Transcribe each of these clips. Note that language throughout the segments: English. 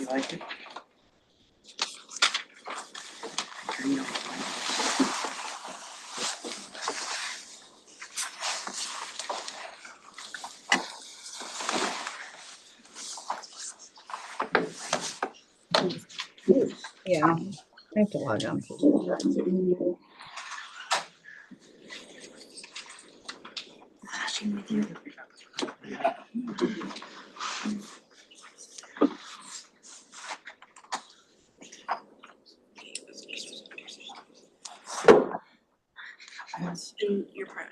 You like it? Yeah, I have to log on. In your print.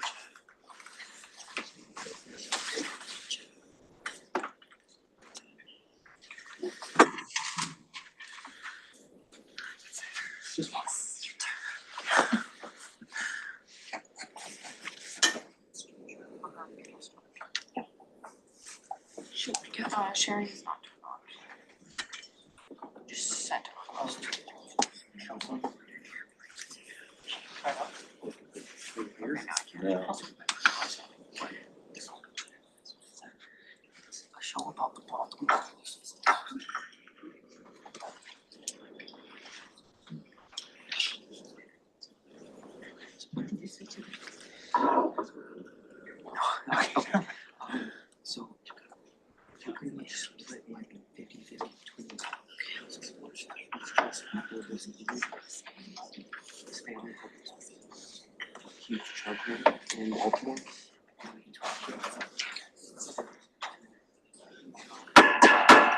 Sharing is not turned on. Just sent it. A show about the problem. Okay. So pretty much split like 50-50 between the this family huge childhood in Baltimore.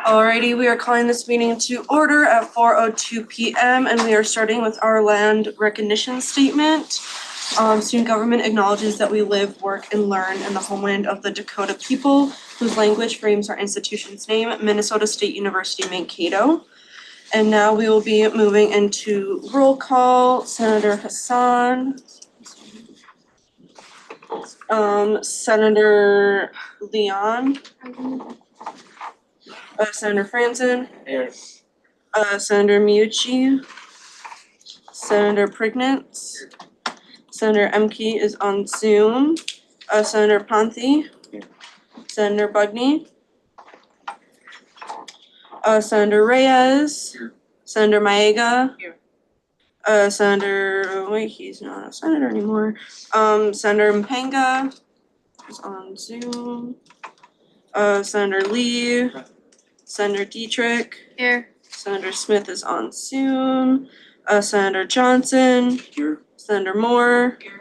Alrighty, we are calling this meeting to order at 4:02 p.m. and we are starting with our land recognition statement. Student government acknowledges that we live, work, and learn in the homeland of the Dakota people, whose language frames our institution's name, Minnesota State University, Mankato. And now we will be moving into roll call. Senator Hassan. Senator Leon. Senator Franzen. Here. Senator Miucci. Senator Prignitz. Senator Emke is on Zoom. Senator Ponte. Here. Senator Bugney. Senator Reyes. Here. Senator Maega. Here. Senator, wait, he's not a senator anymore. Senator Mpanga is on Zoom. Senator Lee. Present. Senator Dietrich. Here. Senator Smith is on Zoom. Senator Johnson. Here. Senator Moore. Here.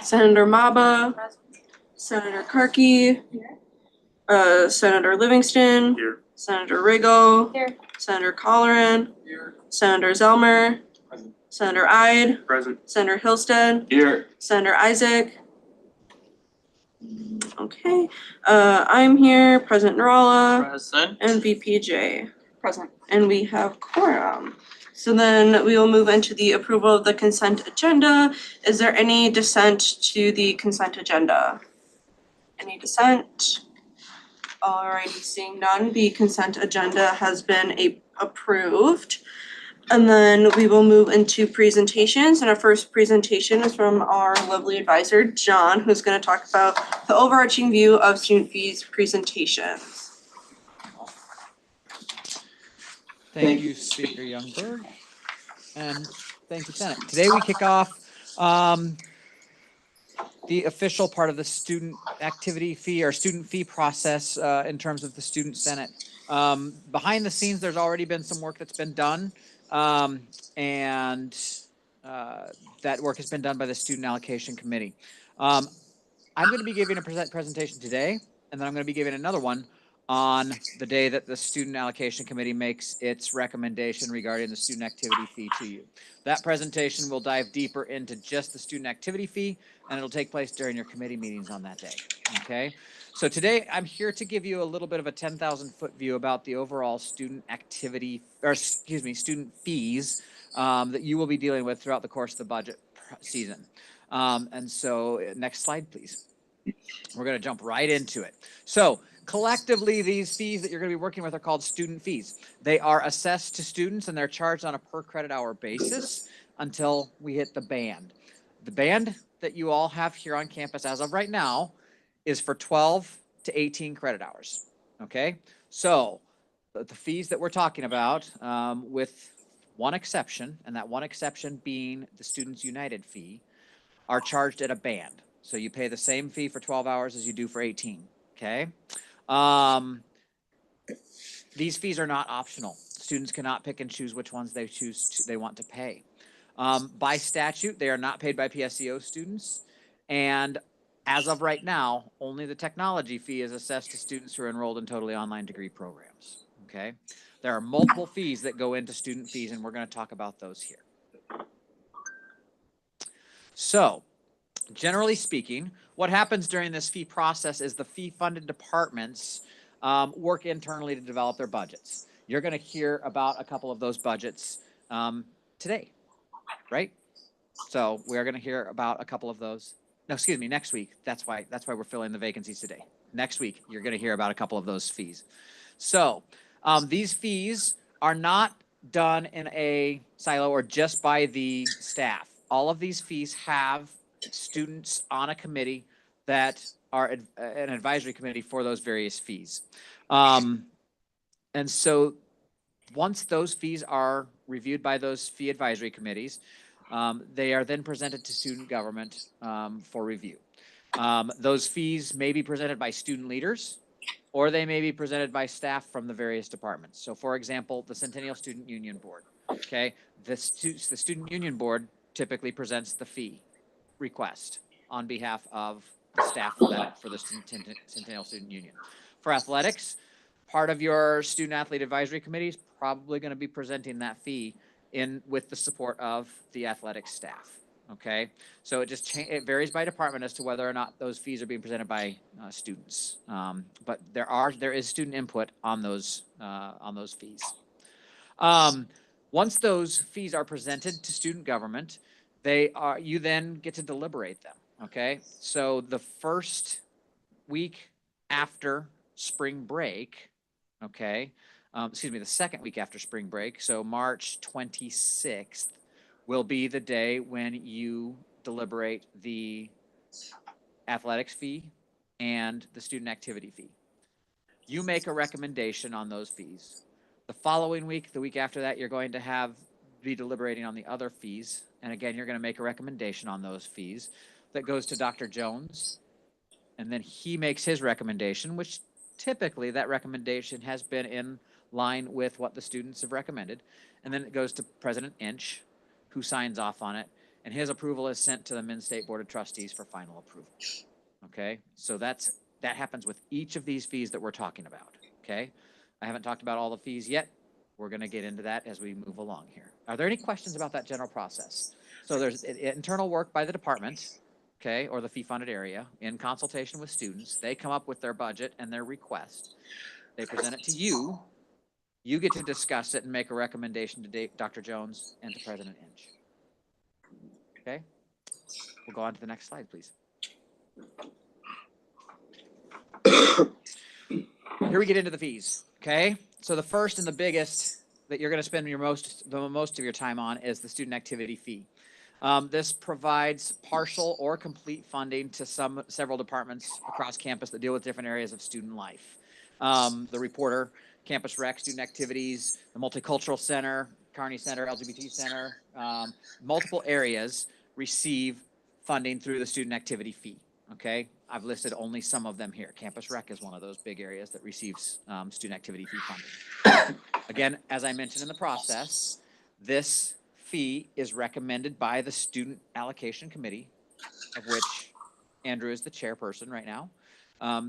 Senator Maba. Senator Karki. Here. Senator Livingston. Here. Senator Riggle. Here. Senator Colleran. Here. Senator Zelmer. Present. Senator Ide. Present. Senator Hillstead. Here. Senator Isaac. Okay, I'm here, President Narala, Present. and VPJ. Present. And we have quorum. So then we will move into the approval of the consent agenda. Is there any dissent to the consent agenda? Any dissent? Alrighty, seeing none, the consent agenda has been approved. And then we will move into presentations, and our first presentation is from our lovely advisor, John, who's gonna talk about the overarching view of student fees presentations. Thank you, Speaker Youngberg. And thank you, Senate. Today we kick off the official part of the student activity fee or student fee process in terms of the Student Senate. Behind the scenes, there's already been some work that's been done. And that work has been done by the Student Allocation Committee. I'm going to be giving a presentation today, and then I'm going to be giving another one on the day that the Student Allocation Committee makes its recommendation regarding the student activity fee to you. That presentation will dive deeper into just the student activity fee, and it'll take place during your committee meetings on that day. Okay. So today I'm here to give you a little bit of a 10,000-foot view about the overall student activity, or excuse me, student fees that you will be dealing with throughout the course of the budget season. And so next slide, please. We're going to jump right into it. So collectively, these fees that you're going to be working with are called student fees. They are assessed to students and they're charged on a per credit hour basis until we hit the band. The band that you all have here on campus as of right now is for 12 to 18 credit hours. Okay, so the fees that we're talking about, with one exception, and that one exception being the Students United fee, are charged at a band. So you pay the same fee for 12 hours as you do for 18, okay? These fees are not optional. Students cannot pick and choose which ones they want to pay. By statute, they are not paid by PSEO students. And as of right now, only the technology fee is assessed to students who are enrolled in totally online degree programs, okay? There are multiple fees that go into student fees, and we're going to talk about those here. So, generally speaking, what happens during this fee process is the fee-funded departments work internally to develop their budgets. You're going to hear about a couple of those budgets today, right? So we are going to hear about a couple of those. No, excuse me, next week. That's why we're filling the vacancies today. Next week, you're going to hear about a couple of those fees. So these fees are not done in a silo or just by the staff. All of these fees have students on a committee that are an advisory committee for those various fees. And so once those fees are reviewed by those fee advisory committees, they are then presented to student government for review. Those fees may be presented by student leaders, or they may be presented by staff from the various departments. So for example, the Centennial Student Union Board, okay? The Student Union Board typically presents the fee request on behalf of the staff for the Centennial Student Union. For athletics, part of your student athlete advisory committee is probably going to be presenting that fee with the support of the athletic staff. Okay, so it varies by department as to whether or not those fees are being presented by students. But there is student input on those fees. Once those fees are presented to student government, you then get to deliberate them. Okay, so the first week after spring break, okay, the second week after spring break, so March 26th will be the day when you deliberate the athletics fee and the student activity fee. You make a recommendation on those fees. The following week, the week after that, you're going to be deliberating on the other fees. And again, you're going to make a recommendation on those fees that goes to Dr. Jones. And then he makes his recommendation, which typically that recommendation has been in line with what the students have recommended. And then it goes to President Inch, who signs off on it, and his approval is sent to the Minn State Board of Trustees for final approval. Okay, so that happens with each of these fees that we're talking about. Okay, I haven't talked about all the fees yet. We're going to get into that as we move along here. Are there any questions about that general process? So there's internal work by the department, okay, or the fee-funded area in consultation with students. They come up with their budget and their request. They present it to you. You get to discuss it and make a recommendation to Dr. Jones and to President Inch. Okay, we'll go on to the next slide, please. Here we get into the fees. Okay, so the first and the biggest that you're going to spend the most of your time on is the student activity fee. This provides partial or complete funding to several departments across campus that deal with different areas of student life. The reporter, campus rec, student activities, the multicultural center, Kearney Center, LGBT Center, multiple areas receive funding through the student activity fee. Okay, I've listed only some of them here. Campus rec is one of those big areas that receives student activity fee funding. Again, as I mentioned in the process, this fee is recommended by the student allocation committee, of which Andrew is the chairperson right now.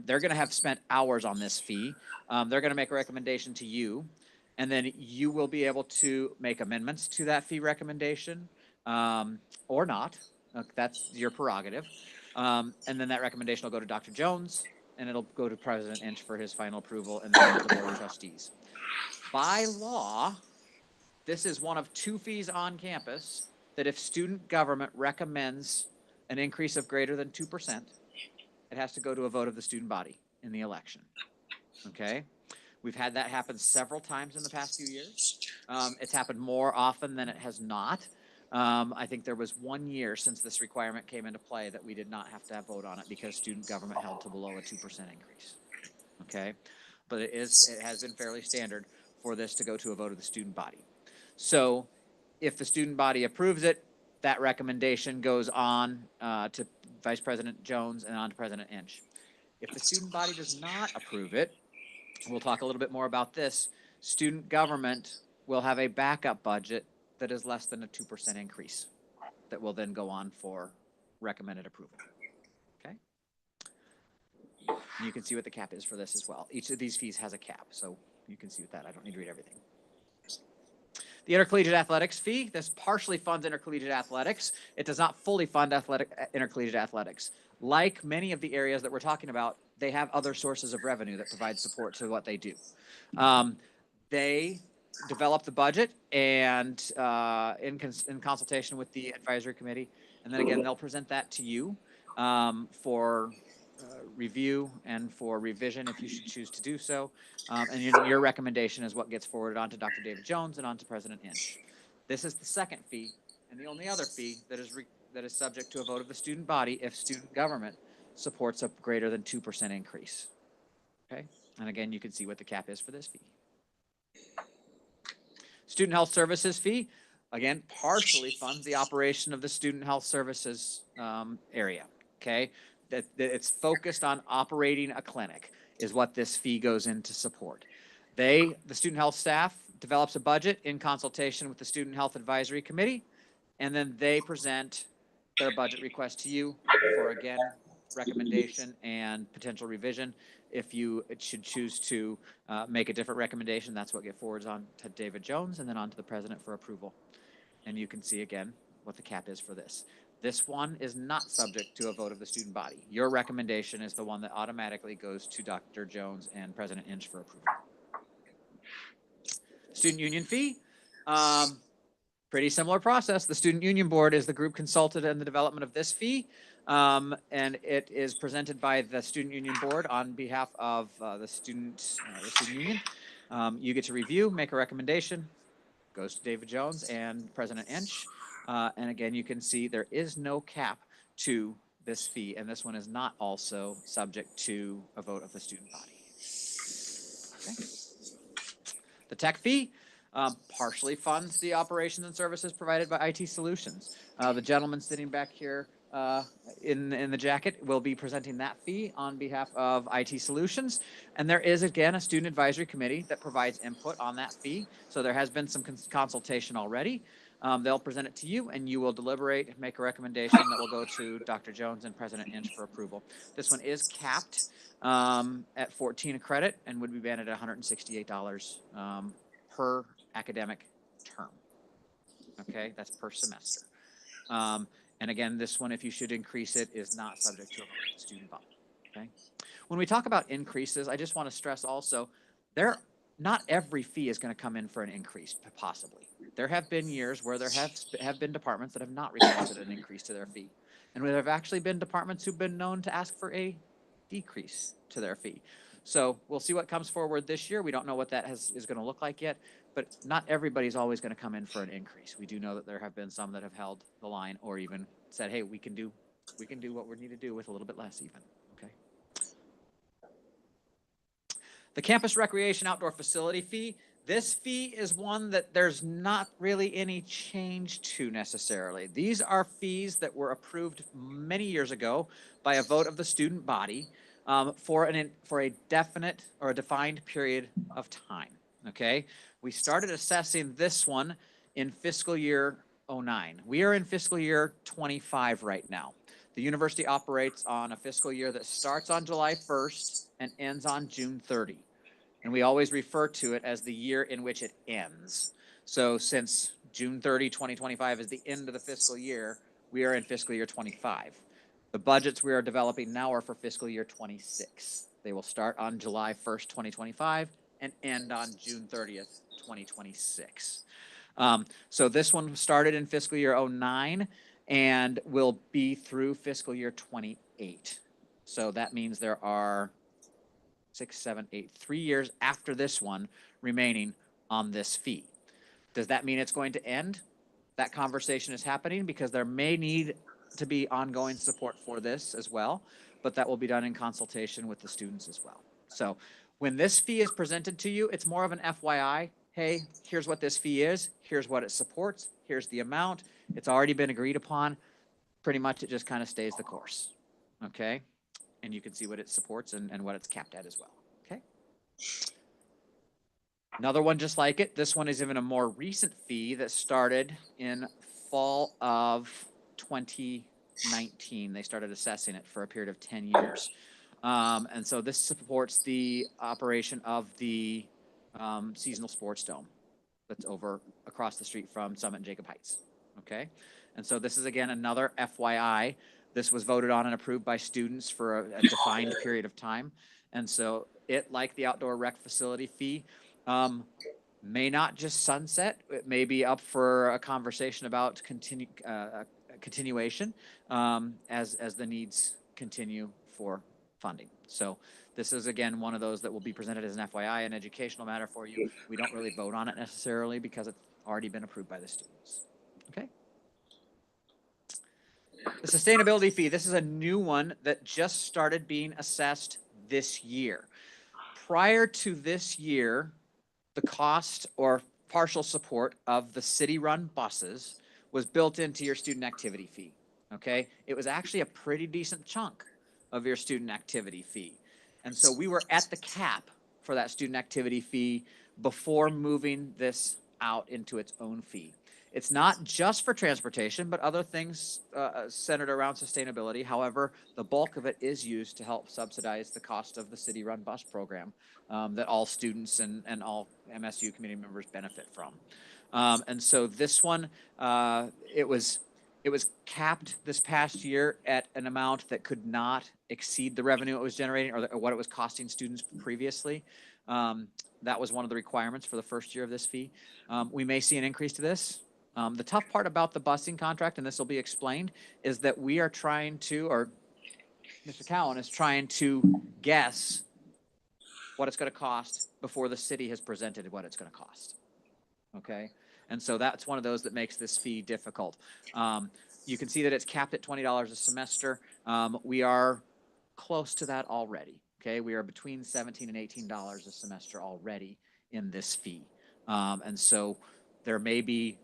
They're going to have spent hours on this fee. They're going to make a recommendation to you, and then you will be able to make amendments to that fee recommendation or not. That's your prerogative. And then that recommendation will go to Dr. Jones, and it'll go to President Inch for his final approval, and then to the Board of Trustees. By law, this is one of two fees on campus that if student government recommends an increase of greater than 2%, it has to go to a vote of the student body in the election. Okay? We've had that happen several times in the past few years. It's happened more often than it has not. I think there was 1 year since this requirement came into play that we did not have to vote on it because student government held to below a 2% increase. Okay? but it has been fairly standard for this to go to a vote of the student body. So if the student body approves it, that recommendation goes on to Vice President Jones and on to President Inch. If the student body does not approve it, we'll talk a little bit more about this. Student government will have a backup budget that is less than a 2% increase that will then go on for recommended approval. Okay? And you can see what the cap is for this as well. Each of these fees has a cap, so you can see with that. I don't need to read everything. The intercollegiate athletics fee, this partially funds intercollegiate athletics. It does not fully fund intercollegiate athletics. Like many of the areas that we're talking about, they have other sources of revenue that provide support to what they do. They develop the budget and in consultation with the advisory committee, and then again, they'll present that to you for review and for revision if you should choose to do so. And your recommendation is what gets forwarded on to Dr. David Jones and on to President Inch. This is the second fee and the only other fee that is subject to a vote of the student body if student government supports a greater than 2% increase. Okay, and again, you can see what the cap is for this fee. Student health services fee, again, partially funds the operation of the student health services area. Okay, that it's focused on operating a clinic is what this fee goes in to support. The student health staff develops a budget in consultation with the Student Health Advisory Committee, and then they present their budget request to you for, again, recommendation and potential revision. If you should choose to make a different recommendation, that's what gets forwards on to David Jones and then on to the president for approval. And you can see again what the cap is for this. This one is not subject to a vote of the student body. Your recommendation is the one that automatically goes to Dr. Jones and President Inch for approval. Student union fee, pretty similar process. The Student Union Board is the group consulted in the development of this fee, and it is presented by the Student Union Board on behalf of the student union. You get to review, make a recommendation, goes to David Jones and President Inch. And again, you can see there is no cap to this fee, and this one is not also subject to a vote of the student body. Okay. The tech fee partially funds the operations and services provided by IT Solutions. The gentleman sitting back here in the jacket will be presenting that fee on behalf of IT Solutions. And there is, again, a student advisory committee that provides input on that fee. So there has been some consultation already. They'll present it to you, and you will deliberate and make a recommendation that will go to Dr. Jones and President Inch for approval. This one is capped at 14 a credit and would be banned at $168 per academic term. Okay, that's per semester. And again, this one, if you should increase it, is not subject to a student body. Okay. When we talk about increases, I just want to stress also, not every fee is going to come in for an increase, possibly. There have been years where there have been departments that have not requested an increase to their fee. And there have actually been departments who've been known to ask for a decrease to their fee. So we'll see what comes forward this year. We don't know what that is going to look like yet, but not everybody's always going to come in for an increase. We do know that there have been some that have held the line or even said, hey, we can do what we need to do with a little bit less even. Okay. The campus recreation outdoor facility fee. This fee is one that there's not really any change to necessarily. These are fees that were approved many years ago by a vote of the student body for a definite or a defined period of time. Okay, we started assessing this one in fiscal year 09. We are in fiscal year 25 right now. The university operates on a fiscal year that starts on July 1st and ends on June 30. And we always refer to it as the year in which it ends. So since June 30, 2025 is the end of the fiscal year, we are in fiscal year 25. The budgets we are developing now are for fiscal year 26. They will start on July 1st, 2025 and end on June 30th, 2026. So this one started in fiscal year 09 and will be through fiscal year 28. So that means there are 6, 7, 8, 3 years after this one remaining on this fee. Does that mean it's going to end? That conversation is happening because there may need to be ongoing support for this as well, but that will be done in consultation with the students as well. So When this fee is presented to you, it's more of an FYI. Hey, here's what this fee is. Here's what it supports. Here's the amount. It's already been agreed upon. Pretty much it just kind of stays the course. Okay. And you can see what it supports and what it's capped at as well. Okay. Another one just like it. This one is even a more recent fee that started in fall of 2019. They started assessing it for a period of 10 years. And so this supports the operation of the seasonal sports dome that's over across the street from Summit and Jacob Heights. Okay. And so this is again another FYI. This was voted on and approved by students for a defined period of time. And so it, like the outdoor rec facility fee, may not just sunset. It may be up for a conversation about continuation as the needs continue for funding. So this is again one of those that will be presented as an FYI, an educational matter for you. We don't really vote on it necessarily because it's already been approved by the students. Okay. The sustainability fee. This is a new one that just started being assessed this year. Prior to this year, the cost or partial support of the city-run buses was built into your student activity fee. Okay, it was actually a pretty decent chunk of your student activity fee. And so we were at the cap for that student activity fee before moving this out into its own fee. It's not just for transportation, but other things centered around sustainability. However, the bulk of it is used to help subsidize the cost of the city-run bus program that all students and all MSU community members benefit from. And so this one, it was capped this past year at an amount that could not exceed the revenue it was generating or what it was costing students previously. That was one of the requirements for the first year of this fee. We may see an increase to this. The tough part about the busing contract, and this will be explained, is that we are trying to, or Mr. Cowan is trying to guess what it's going to cost before the city has presented what it's going to cost. Okay. And so that's one of those that makes this fee difficult. You can see that it's capped at $20 a semester. We are close to that already. Okay. We are between $17 and $18 a semester already in this fee. And so there may be,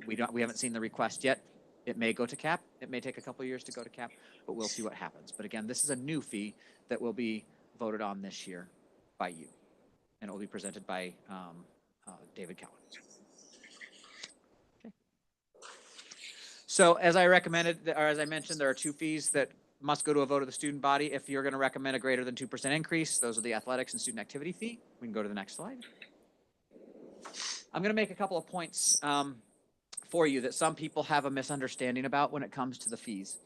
we haven't seen the request yet. It may go to cap. It may take a couple of years to go to cap, but we'll see what happens. But again, this is a new fee that will be voted on this year by you, and it will be presented by David Cowan. Okay. So as I recommended, or as I mentioned, there are two fees that must go to a vote of the student body. If you're going to recommend a greater than 2% increase, those are the athletics and student activity fee. We can go to the next slide. I'm going to make a couple of points for you that some people have a misunderstanding about when it comes to the fees.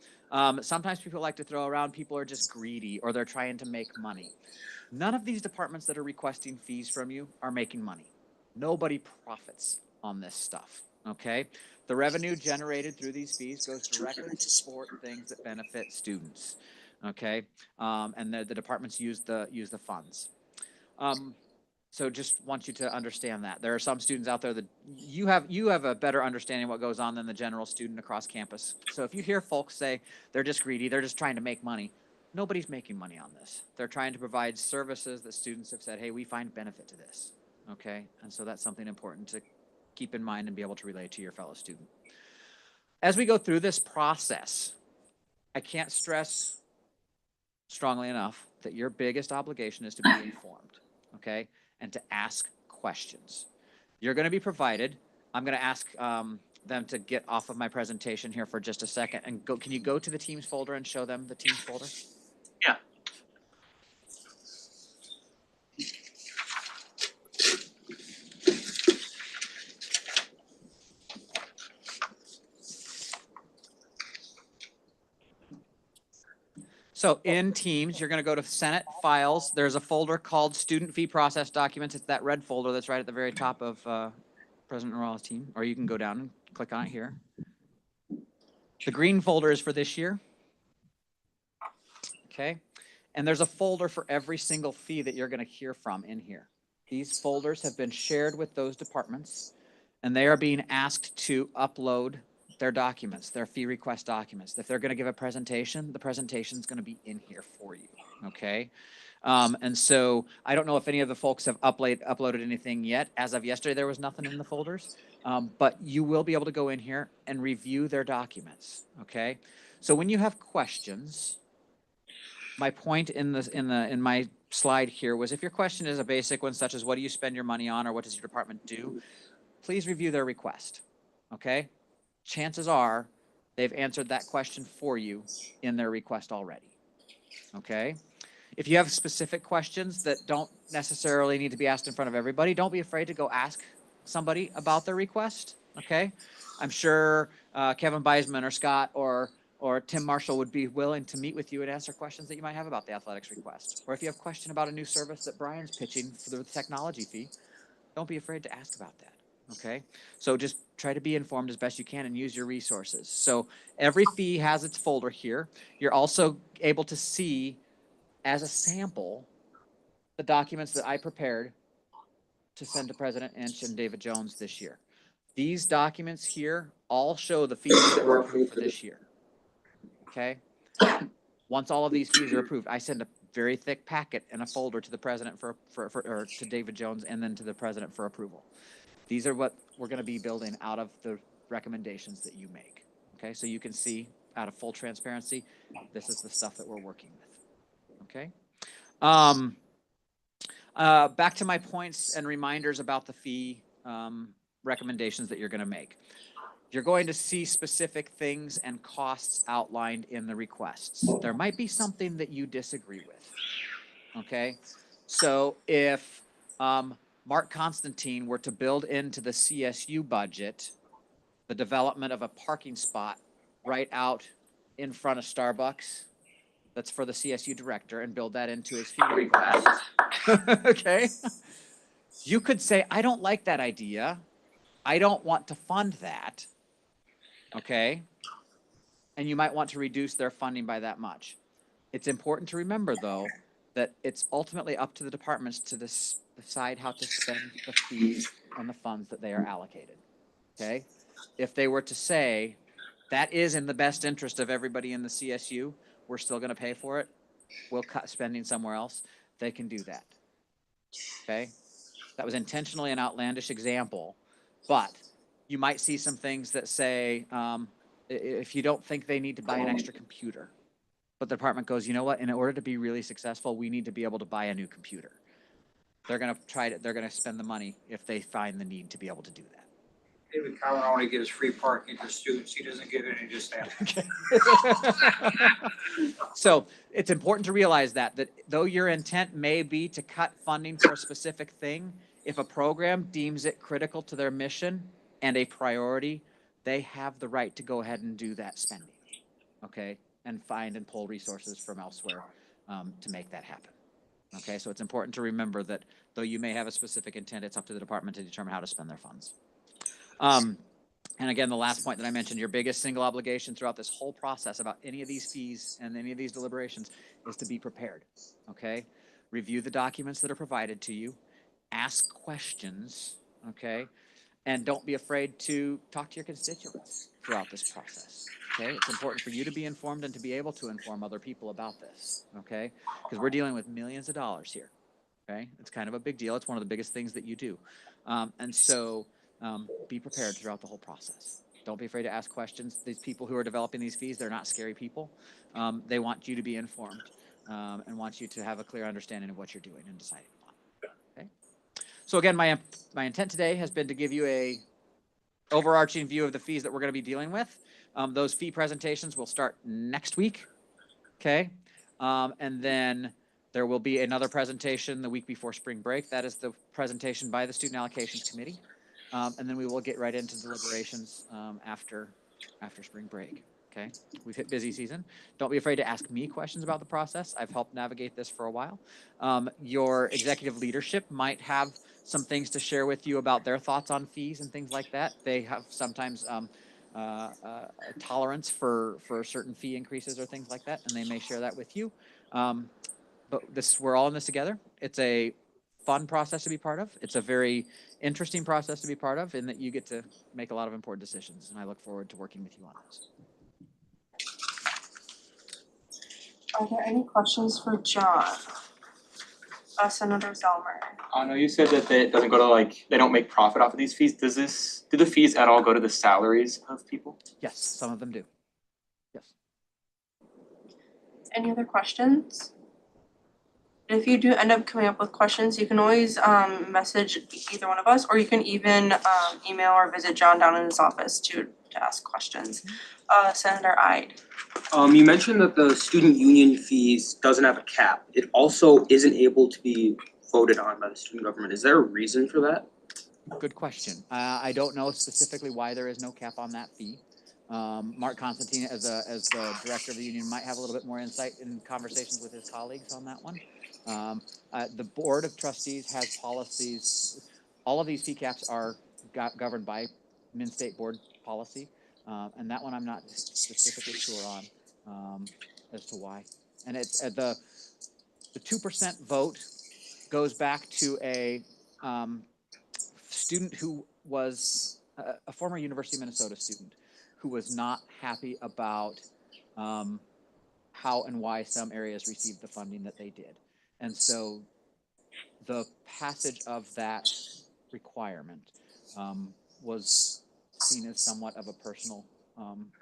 Sometimes people like to throw around people are just greedy or they're trying to make money. None of these departments that are requesting fees from you are making money. Nobody profits on this stuff, okay? The revenue generated through these fees goes directly to support things that benefit students, okay? And the departments use the funds. So just want you to understand that. There are some students out there that you have a better understanding of what goes on than the general student across campus. So if you hear folks say they're just greedy, they're just trying to make money, nobody's making money on this. They're trying to provide services that students have said, hey, we find benefit to this, okay? And so that's something important to keep in mind and be able to relay to your fellow student. As we go through this process, I can't stress strongly enough that your biggest obligation is to be informed, okay? And to ask questions. You're going to be provided. I'm going to ask them to get off of my presentation here for just a second and go. Can you go to the Teams folder and show them the Teams folder? Yeah. So in Teams, you're going to go to Senate Files. There's a folder called Student Fee Process Documents. It's that red folder that's right at the very top of President Norrell's team, or you can go down and click on it here. The green folder is for this year. Okay. And there's a folder for every single fee that you're going to hear from in here. These folders have been shared with those departments, and they are being asked to upload their documents, their fee request documents. If they're going to give a presentation, the presentation is going to be in here for you. Okay. And so I don't know if any of the folks have uploaded anything yet. As of yesterday, there was nothing in the folders. But you will be able to go in here and review their documents, okay? So when you have questions, my point in my slide here was if your question is a basic one, such as what do you spend your money on or what does your department do, please review their request, okay? Chances are they've answered that question for you in their request already, okay? If you have specific questions that don't necessarily need to be asked in front of everybody, don't be afraid to go ask somebody about their request, okay? I'm sure Kevin Beisman or Scott or Tim Marshall would be willing to meet with you and answer questions that you might have about the athletics request. Or if you have a question about a new service that Brian's pitching for the technology fee, don't be afraid to ask about that, okay? So just try to be informed as best you can and use your resources. So every fee has its folder here. You're also able to see as a sample the documents that I prepared to send to President Inch and David Jones this year. These documents here all show the fees that were approved for this year. Okay? Once all of these fees are approved, I send a very thick packet and a folder to the president or to David Jones and then to the president for approval. These are what we're going to be building out of the recommendations that you make. Okay? So you can see out of full transparency, this is the stuff that we're working with. Okay? Back to my points and reminders about the fee recommendations that you're going to make. You're going to see specific things and costs outlined in the requests. There might be something that you disagree with. Okay? So if Mark Constantine were to build into the CSU budget the development of a parking spot right out in front of Starbucks, that's for the CSU director, and build that into his fee request. Okay? You could say, I don't like that idea. I don't want to fund that. Okay? And you might want to reduce their funding by that much. It's important to remember, though, that it's ultimately up to the departments to decide how to spend the fees and the funds that they are allocated. Okay? If they were to say, that is in the best interest of everybody in the CSU, we're still going to pay for it, we'll cut spending somewhere else, they can do that. Okay? That was intentionally an outlandish example, but you might see some things that say, if you don't think they need to buy an extra computer, but the department goes, you know what, in order to be really successful, we need to be able to buy a new computer. They're going to spend the money if they find the need to be able to do that. David Cowan only gives free parking to students. He doesn't give any to staff. So it's important to realize that though your intent may be to cut funding for a specific thing, if a program deems it critical to their mission and a priority, they have the right to go ahead and do that spending, okay? And find and pull resources from elsewhere to make that happen. Okay, so it's important to remember that though you may have a specific intent, it's up to the department to determine how to spend their funds. And again, the last point that I mentioned, your biggest single obligation throughout this whole process about any of these fees and any of these deliberations is to be prepared, okay? Review the documents that are provided to you, ask questions, okay? And don't be afraid to talk to your constituents throughout this process, okay? It's important for you to be informed and to be able to inform other people about this, okay? Because we're dealing with millions of dollars here, okay? It's kind of a big deal. It's one of the biggest things that you do. And so be prepared throughout the whole process. Don't be afraid to ask questions. These people who are developing these fees, they're not scary people. They want you to be informed and want you to have a clear understanding of what you're doing and deciding upon. Okay. So again, my intent today has been to give you a overarching view of the fees that we're going to be dealing with. Those fee presentations will start next week. Okay. And then there will be another presentation the week before spring break. That is the presentation by the Student Allocations Committee. And then we will get right into deliberations after spring break. Okay, we've hit busy season. Don't be afraid to ask me questions about the process. I've helped navigate this for a while. Your executive leadership might have some things to share with you about their thoughts on fees and things like that. They have sometimes tolerance for certain fee increases or things like that, and they may share that with you. But we're all in this together. It's a fun process to be part of. It's a very interesting process to be part of in that you get to make a lot of important decisions, and I look forward to working with you on those. Are there any questions for John? Senator Zelmer. I know you said that it doesn't go to like, they don't make profit off of these fees. Do the fees at all go to the salaries of people? Yes, some of them do. Yes. Any other questions? If you do end up coming up with questions, you can always message either one of us, or you can even email or visit John down in his office to ask questions. Senator Ide. You mentioned that the student union fees doesn't have a cap. It also isn't able to be voted on by the student government. Is there a reason for that? Good question. I don't know specifically why there is no cap on that fee. Mark Constantine, as the director of the union, might have a little bit more insight in conversations with his colleagues on that one. The board of trustees has policies. All of these fee caps are governed by Min-State board policy, and that one I'm not specifically sure on as to why. And it's the 2% vote goes back to a student who was a former University of Minnesota student who was not happy about how and why some areas received the funding that they did. And so the passage of that requirement was seen as somewhat of a personal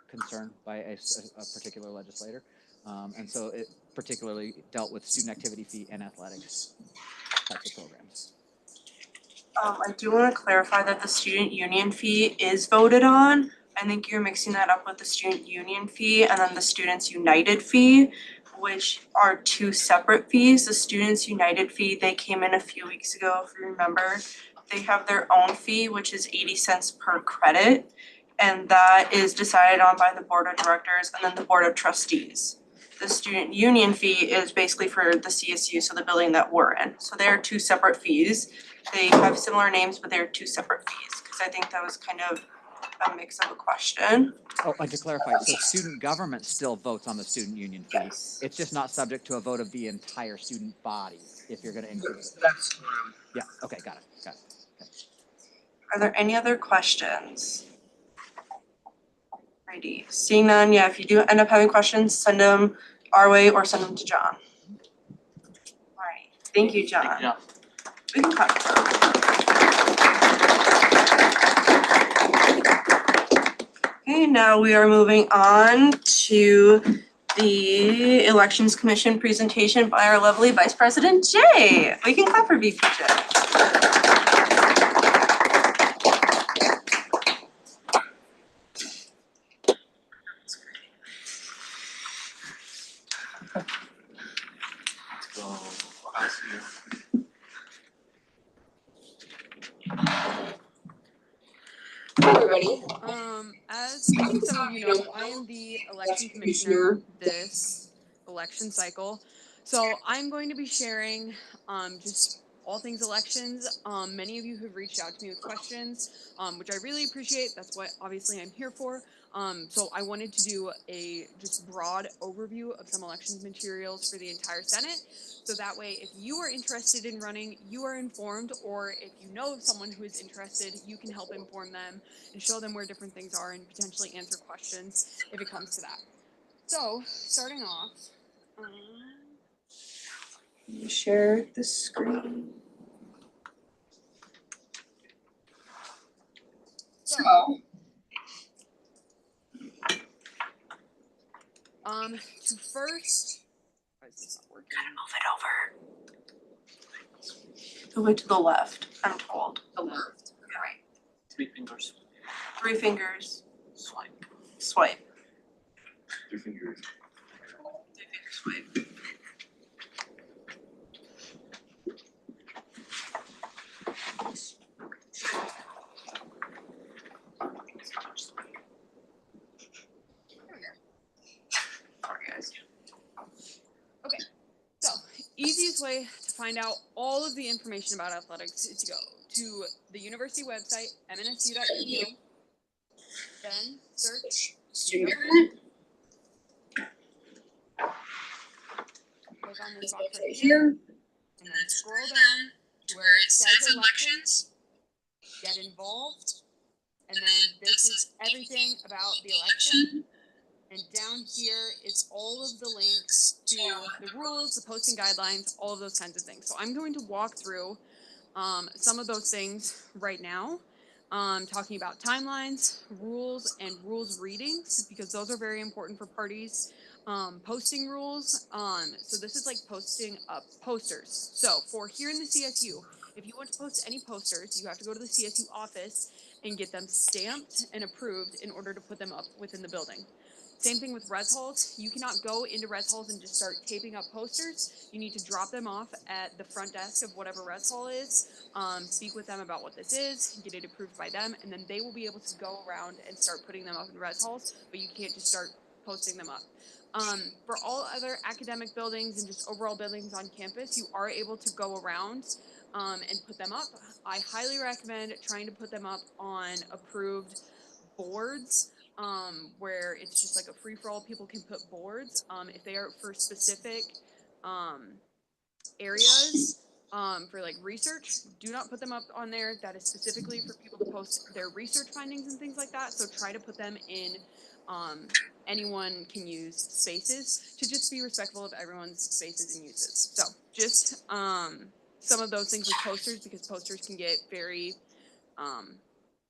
concern by a particular legislator. And so it particularly dealt with student activity fee and athletics types of programs. I do want to clarify that the student union fee is voted on. I think you're mixing that up with the student union fee and then the Students United fee, which are two separate fees. The Students United fee, they came in a few weeks ago, if you remember. They have their own fee, which is 80 cents per credit, and that is decided on by the board of directors and then the board of trustees. The student union fee is basically for the CSU, so the building that we're in. So they are two separate fees. They have similar names, but they're two separate fees, because I think that was kind of a mix of a question. Oh, and to clarify, so student government still votes on the student union fee. Yes. It's just not subject to a vote of the entire student body if you're gonna include it. That's what I'm. Yeah, okay, got it. Are there any other questions? Alrighty, seeing none, yeah, if you do end up having questions, send them our way or send them to John. Alright, thank you, John. Yeah. We can clap for him. Okay, now we are moving on to the Elections Commission presentation by our lovely Vice President Jay. We can clap for VP Jay. Hi everybody. As I think some of you know, I am the election commissioner this election cycle. So I'm going to be sharing just all things elections. Many of you have reached out to me with questions, which I really appreciate. That's what obviously I'm here for. So I wanted to do a just broad overview of some elections materials for the entire Senate. So that way, if you are interested in running, you are informed, or if you know of someone who is interested, you can help inform them and show them where different things are and potentially answer questions if it comes to that. So, starting off, Share the screen. so, to first, why is this not working? Move it over. Move it to the left, I'm told. The left. Right. 3 fingers. 3 fingers, Swipe. swipe. 3 fingers. 3 finger swipe. Sorry guys. So, easiest way to find out all of the information about athletics is to go to the university website, mnsu.edu, then search student government. Click on this box right here, and then scroll down to where it says elections, get involved, and then this is everything about the election. And down here is all of the links to the rules, the posting guidelines, all of those kinds of things. So I'm going to walk through some of those things right now, talking about timelines, rules, and rules readings, because those are very important for parties. Posting rules, so this is like posting up posters. So for here in the CSU, if you want to post any posters, you have to go to the CSU office and get them stamped and approved in order to put them up within the building. Same thing with res halls. You cannot go into res halls and just start taping up posters. You need to drop them off at the front desk of whatever res hall is, speak with them about what this is, get it approved by them, and then they will be able to go around and start putting them up in res halls, but you can't just start posting them up. For all other academic buildings and just overall buildings on campus, you are able to go around and put them up. I highly recommend trying to put them up on approved boards, where it's just like a free-for-all. People can put boards if they are for specific areas, for like research. Do not put them up on there. That is specifically for people to post their research findings and things like that. So try to put them in anyone can use spaces, to just be respectful of everyone's spaces and uses. So just some of those things with posters, because posters can get very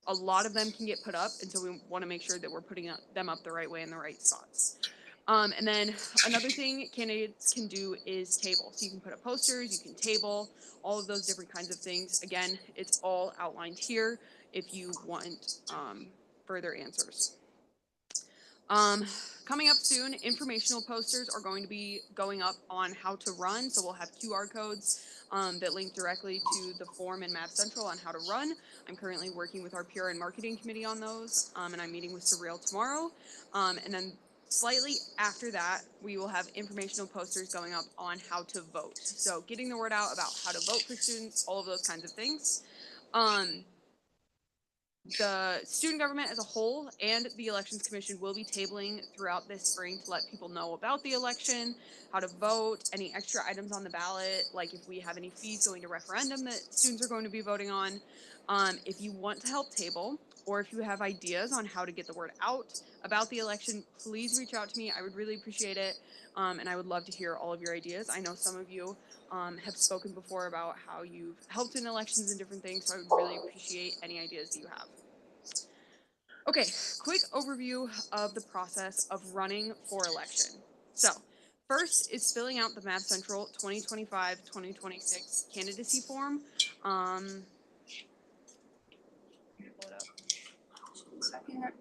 a lot of them can get put up, and so we want to make sure that we're putting them up the right way in the right spots. And then another thing candidates can do is table. So you can put up posters, you can table, all of those different kinds of things. Again, it's all outlined here if you want further answers. Coming up soon, informational posters are going to be going up on how to run. So we'll have QR codes that link directly to the form in Math Central on how to run. I'm currently working with our PR and marketing committee on those, and I'm meeting with Surreal tomorrow. And then slightly after that, we will have informational posters going up on how to vote. So getting the word out about how to vote for students, all of those kinds of things. The student government as a whole and the Elections Commission will be tabling throughout this spring to let people know about the election, how to vote, any extra items on the ballot, like if we have any fees going to referendum that students are going to be voting on. If you want to help table, or if you have ideas on how to get the word out about the election, please reach out to me. I would really appreciate it, and I would love to hear all of your ideas. I know some of you have spoken before about how you've helped in elections and different things, so I would really appreciate any ideas that you have. Okay, quick overview of the process of running for election. So, first is filling out the Math Central 2025-2026 candidacy form. Pull it up. Second.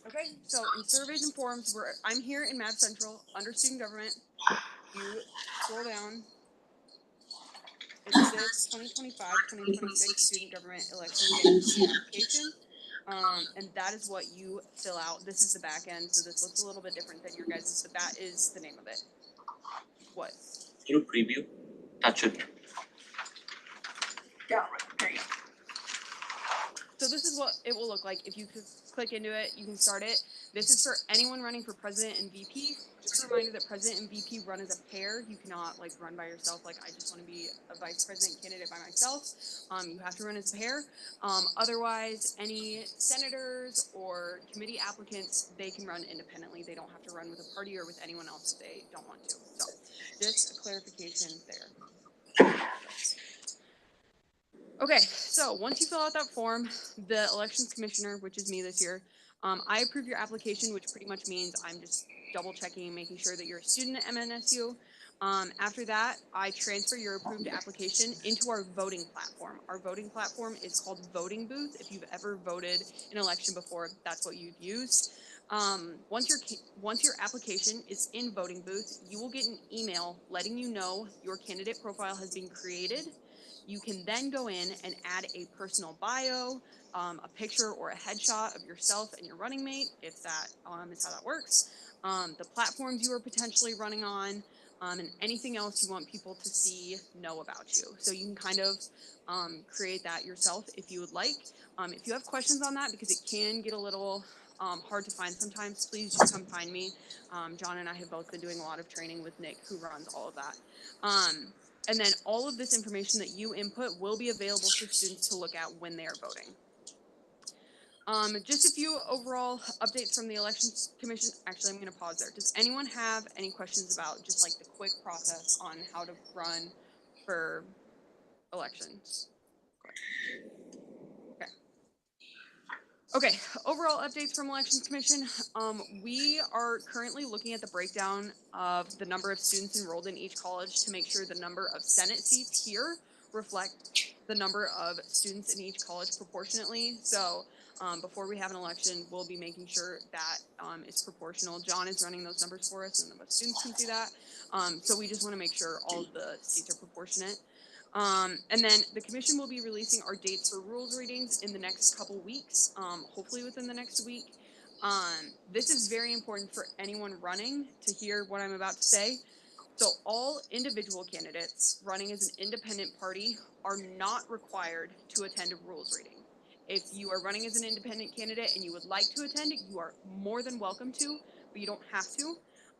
Okay, so in surveys and forms, I'm here in Math Central under student government. You scroll down. It's this 2025-2026 student government election candidacy application. And that is what you fill out. This is the back end, so this looks a little bit different than your guys', but that is the name of it. What? Can you preview? That should. Yeah, there you go. So this is what it will look like. If you click into it, you can start it. This is for anyone running for president and VP. Just a reminder that president and VP run as a pair. You cannot like run by yourself. Like I just want to be a vice president candidate by myself. You have to run as a pair. Otherwise, any senators or committee applicants, they can run independently. They don't have to run with a party or with anyone else if they don't want to. So just a clarification there. Okay, so once you fill out that form, the elections commissioner, which is me this year, I approve your application, which pretty much means I'm just double checking, making sure that you're a student at MNSU. After that, I transfer your approved application into our voting platform. Our voting platform is called Voting Booth. If you've ever voted an election before, that's what you've used. Once your application is in Voting Booth, you will get an email letting you know your candidate profile has been created You can then go in and add a personal bio, a picture or a headshot of yourself and your running mate, if that is how that works. The platforms you are potentially running on, and anything else you want people to see, know about you. So you can kind of create that yourself if you would like. If you have questions on that, because it can get a little hard to find sometimes, please just come find me. John and I have both been doing a lot of training with Nick, who runs all of that. And then all of this information that you input will be available for students to look at when they are voting. Just a few overall updates from the Elections Commission. Actually, I'm going to pause there. Does anyone have any questions about just like the quick process on how to run for elections? Okay. Okay, overall updates from Elections Commission. We are currently looking at the breakdown of the number of students enrolled in each college to make sure the number of Senate seats here reflect the number of students in each college proportionately. So before we have an election, we'll be making sure that is proportional. John is running those numbers for us, and none of us students can see that. So we just want to make sure all of the seats are proportionate. And then the commission will be releasing our dates for rules readings in the next couple weeks, hopefully within the next week. This is very important for anyone running to hear what I'm about to say. So all individual candidates running as an independent party are not required to attend a rules reading. If you are running as an independent candidate and you would like to attend, you are more than welcome to, but you don't have to.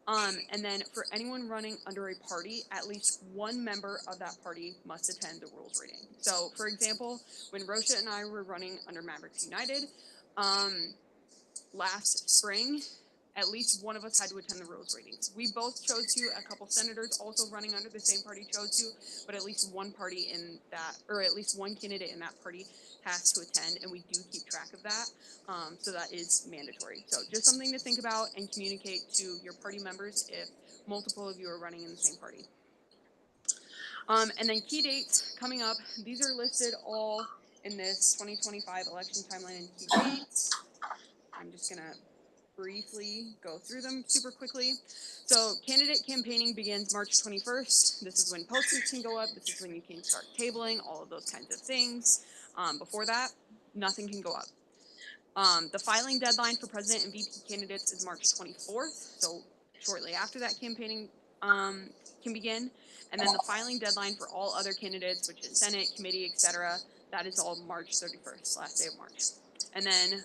And then for anyone running under a party, at least one member of that party must attend the rules reading. So for example, when Rosha and I were running under Mavericks United, last spring, at least one of us had to attend the rules readings. We both chose to, a couple senators also running under the same party chose to, but at least one party in that, or at least one candidate in that party has to attend, and we do keep track of that. So that is mandatory. So just something to think about and communicate to your party members if multiple of you are running in the same party. And then key dates coming up. These are listed all in this 2025 election timeline and key dates. I'm just gonna briefly go through them super quickly. So candidate campaigning begins March 21st. This is when posters can go up. This is when you can start tabling, all of those kinds of things. Before that, nothing can go up. The filing deadline for president and VP candidates is March 24th. So shortly after that, campaigning can begin. And then the filing deadline for all other candidates, which is Senate, committee, etc., that is all March 31st, last day of March. And then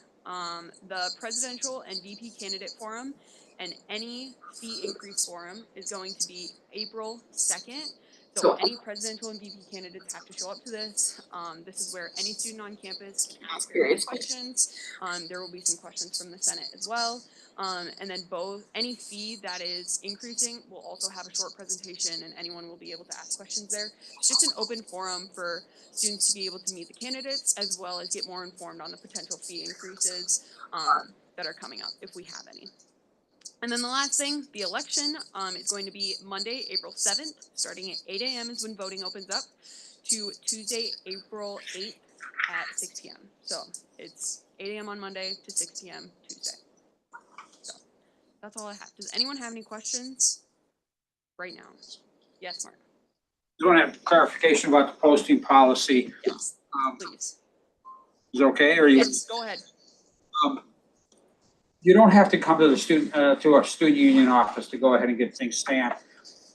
the presidential and VP candidate forum and any fee increase forum is going to be April 2nd. So any presidential and VP candidates have to show up to this. This is where any student on campus can ask various questions. There will be some questions from the Senate as well. And then any fee that is increasing will also have a short presentation, and anyone will be able to ask questions there. It's just an open forum for students to be able to meet the candidates as well as get more informed on the potential fee increases that are coming up if we have any. And then the last thing, the election is going to be Monday, April 7th, starting at 8 a.m. is when voting opens up, to Tuesday, April 8th at 6 p.m. So it's 8 a.m. on Monday to 6 p.m. Tuesday. So that's all I have. Does anyone have any questions right now? Yes, Mark. You want to have clarification about the posting policy? Yes, please. Is it okay, or you? Yes, go ahead. You don't have to come to the student, to our student union office to go ahead and get things stamped.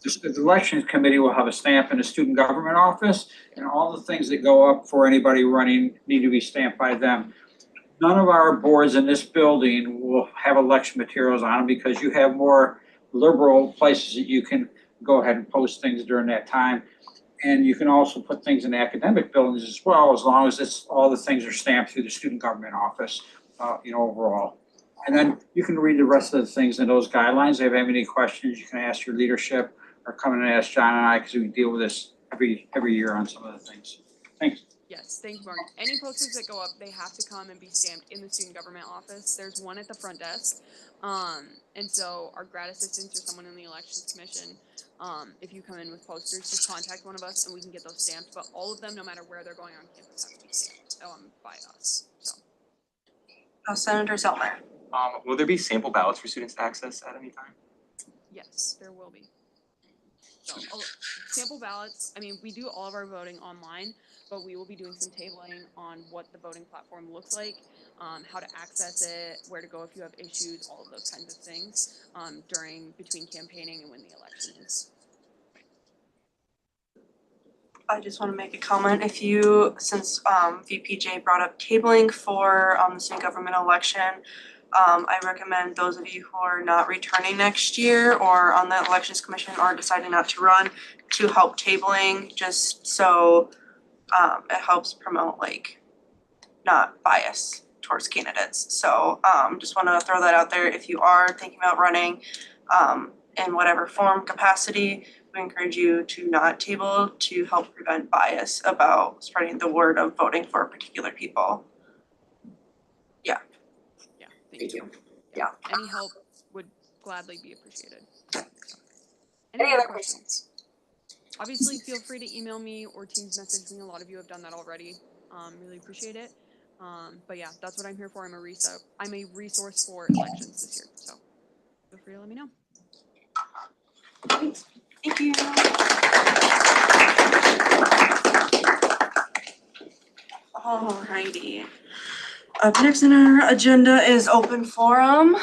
The elections committee will have a stamp in the student government office, and all the things that go up for anybody running need to be stamped by them. None of our boards in this building will have election materials on them because you have more liberal places that you can go ahead and post things during that time. And you can also put things in academic buildings as well, as long as all the things are stamped through the student government office, overall. And then you can read the rest of the things in those guidelines. If you have any questions, you can ask your leadership or come in and ask John and I, because we deal with this every year on some of the things. Thanks. Yes, thank you, Mark. Any posters that go up, they have to come and be stamped in the student government office. There's one at the front desk. And so our grad assistants or someone in the elections commission, if you come in with posters, just contact one of us and we can get those stamped. But all of them, no matter where they're going on campus, have to be stamped by us. So. Senator Zelmer. Will there be sample ballots for students to access at any time? Yes, there will be. So sample ballots, I mean, we do all of our voting online, but we will be doing some tabling on what the voting platform looks like, how to access it, where to go if you have issues, all of those kinds of things, between campaigning and when the election is. I just want to make a comment. Since VPJ brought up tabling for the student government election, I recommend those of you who are not returning next year or on the elections commission or deciding not to run to help tabling, just so it helps promote not bias towards candidates. So just want to throw that out there. If you are thinking about running in whatever form capacity, we encourage you to not table to help prevent bias about spreading the word of voting for particular people. Yeah, Thank you. Yeah, any help would gladly be appreciated. Any other questions? Obviously, feel free to email me or Teams message me. A lot of you have done that already. Really appreciate it. But yeah, that's what I'm here for. I'm a resource for elections this year. So feel free to let me know. Thank you. Alrighty. Up next on our agenda is open forum.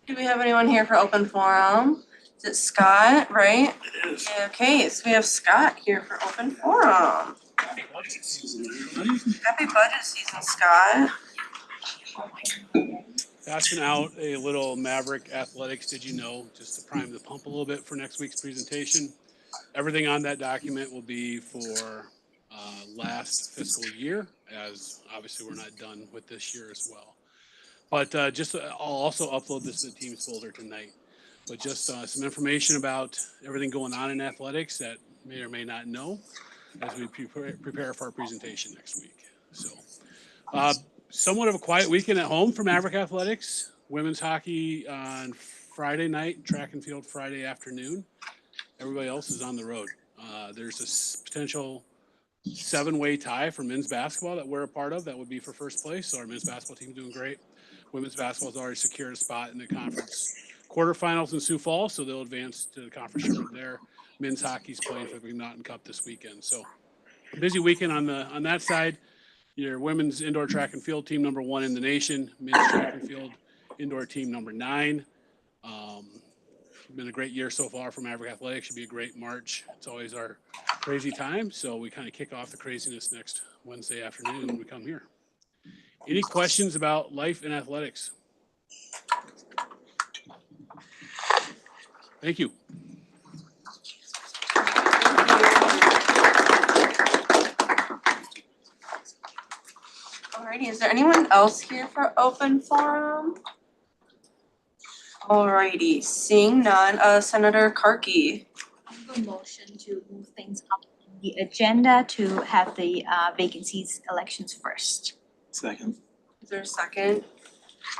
Do we have anyone here for open forum? Is it Scott, right? It is. Yeah, okay, so we have Scott here for open forum. Happy budget season, everybody. Happy budget season, Scott. Passing out a little Maverick Athletics, did you know, just to prime the pump a little bit for next week's presentation. Everything on that document will be for last fiscal year, as obviously we're not done with this year as well. But I'll also upload this to the Teams folder tonight. But just some information about everything going on in athletics that may or may not know as we prepare for our presentation next week. So somewhat of a quiet weekend at home for Maverick Athletics. Women's hockey on Friday night, track and field Friday afternoon. Everybody else is on the road. There's a potential 7-way tie for men's basketball that we're a part of. That would be for first place. So our men's basketball team is doing great. Women's basketball has already secured a spot in the conference quarterfinals in Sioux Falls, so they'll advance to the conference tournament there. Men's hockey's playing for the McNaughton Cup this weekend. So a busy weekend on that side. Your women's indoor track and field team #1 in the nation. Men's track and field indoor team #9. Been a great year so far for Maverick Athletics. Should be a great March. It's always our crazy time, so we kind of kick off the craziness next Wednesday afternoon when we come here. Any questions about life in athletics? Thank you. Alrighty, is there anyone else here for open forum? Alrighty, seeing none, Senator Karki. A motion to move things up in the agenda to have the vacancies elections first. Second. Is there a second?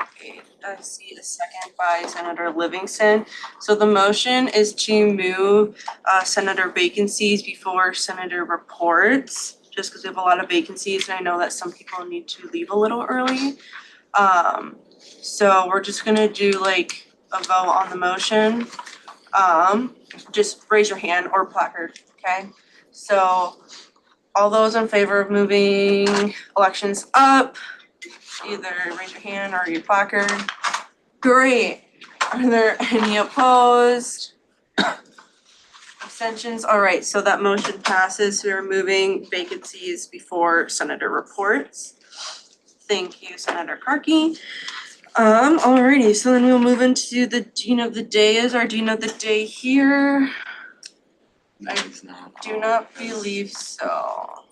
Okay, I see a second by Senator Livingston. So the motion is to move Senator vacancies before Senator reports, just because we have a lot of vacancies and I know that some people need to leave a little early. So we're just gonna do like a vote on the motion. Just raise your hand or placard, okay? So all those in favor of moving elections up, either raise your hand or your placard. Great. Are there any opposed? Abstentions? All right, so that motion passes. We are moving vacancies before Senator reports. Thank you, Senator Karki. Alrighty, so then we'll move into the Dean of the Day. Is our Dean of the Day here? I do not believe so.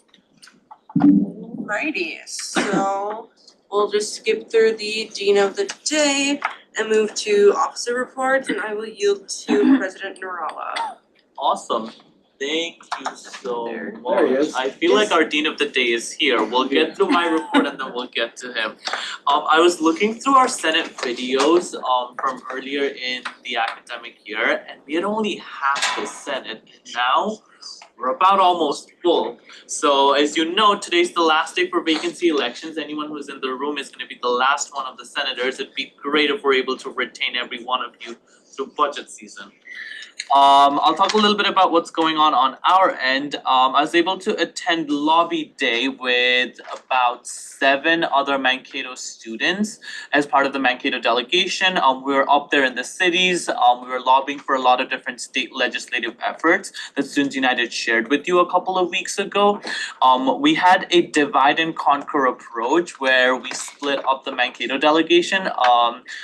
Alrighty, so we'll just skip through the Dean of the Day and move to officer reports, and I will yield to President Nurala. Awesome. Thank you so There. much. There he is. I feel like our Dean of the Day is here. We'll get through my report and then we'll get to him. I was looking through our Senate videos from earlier in the academic year, and we had only half the Senate. Now we're about almost full. So as you know, today's the last day for vacancy elections. Anyone who's in the room is going to be the last one of the senators. It'd be great if we're able to retain every one of you through budget season. I'll talk a little bit about what's going on our end. I was able to attend lobby day with about 7 other Mankato students as part of the Mankato delegation. We were up there in the cities. We were lobbying for a lot of different state legislative efforts that Students United shared with you a couple of weeks ago. We had a divide and conquer approach where we split up the Mankato delegation.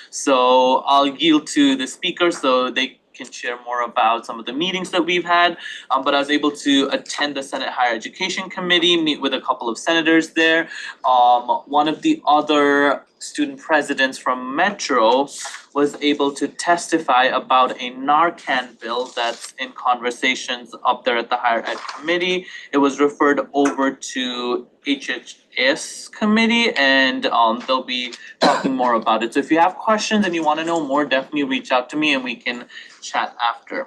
So I'll yield to the speaker so they can share more about some of the meetings that we've had. But I was able to attend the Senate Higher Education Committee, meet with a couple of senators there. One of the other student presidents from Metro was able to testify about a Narcan bill that's in conversations up there at the Higher Ed Committee. It was referred over to HHS committee and they'll be talking more about it. So if you have questions and you wanna know more, definitely reach out to me and we can chat after.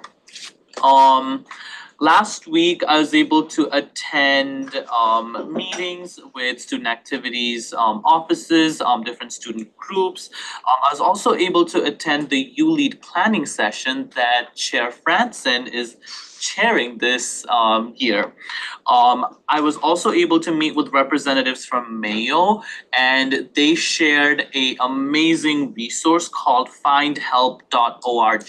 Last week, I was able to attend meetings with student activities offices, different student groups. I was also able to attend the U-Lead planning session that Chair Franson is chairing this year. I was also able to meet with representatives from Mayo and they shared a amazing resource called findhelp.org.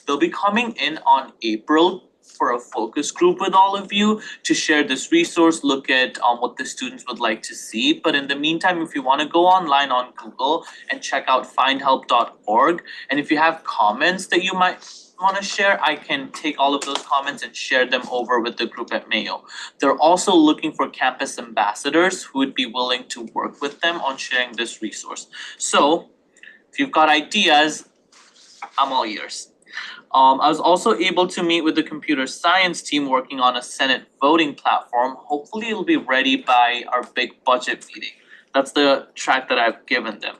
They'll be coming in on April for a focus group with all of you to share this resource, look at what the students would like to see. But in the meantime, if you want to go online on Google and check out findhelp.org, and if you have comments that you might want to share, I can take all of those comments and share them over with the group at Mayo. They're also looking for campus ambassadors who would be willing to work with them on sharing this resource. So if you've got ideas, I'm all ears. I was also able to meet with the computer science team working on a Senate voting platform. Hopefully it'll be ready by our big budget meeting. That's the track that I've given them.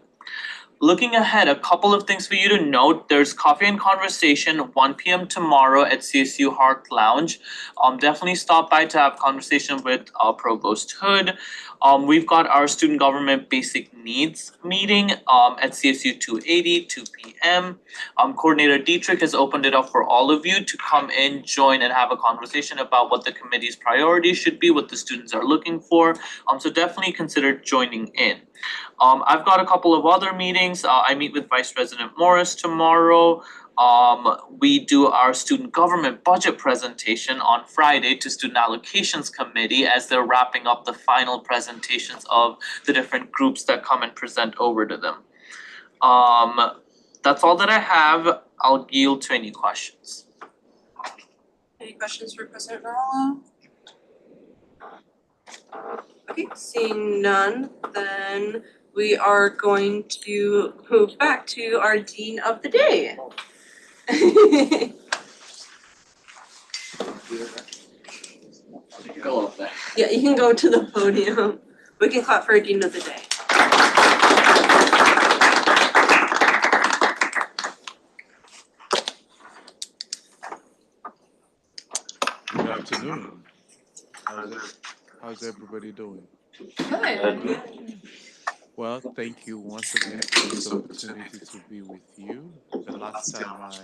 Looking ahead, a couple of things for you to note. There's Coffee and Conversation, 1 p.m. tomorrow at CSU Hark Lounge. Definitely stop by to have conversation with Provost Hood. We've got our Student Government Basic Needs meeting at CSU 280, 2 p.m. Coordinator Dietrich has opened it up for all of you to come in, join, and have a conversation about what the committee's priorities should be, what the students are looking for. So definitely consider joining in. I've got a couple of other meetings. I meet with Vice President Morris tomorrow. We do our student government budget presentation on Friday to Student Allocations Committee as they're wrapping up the final presentations of the different groups that come and present over to them. That's all that I have. I'll yield to any questions. Any questions for President Varela? Okay, seeing none, then we are going to move back to our Dean of the Day. Go up there. Yeah, you can go to the podium. We can clap for our Dean of the Day. Good afternoon. How's everybody doing? Good. Well, thank you once again for this opportunity to be with you. The last time I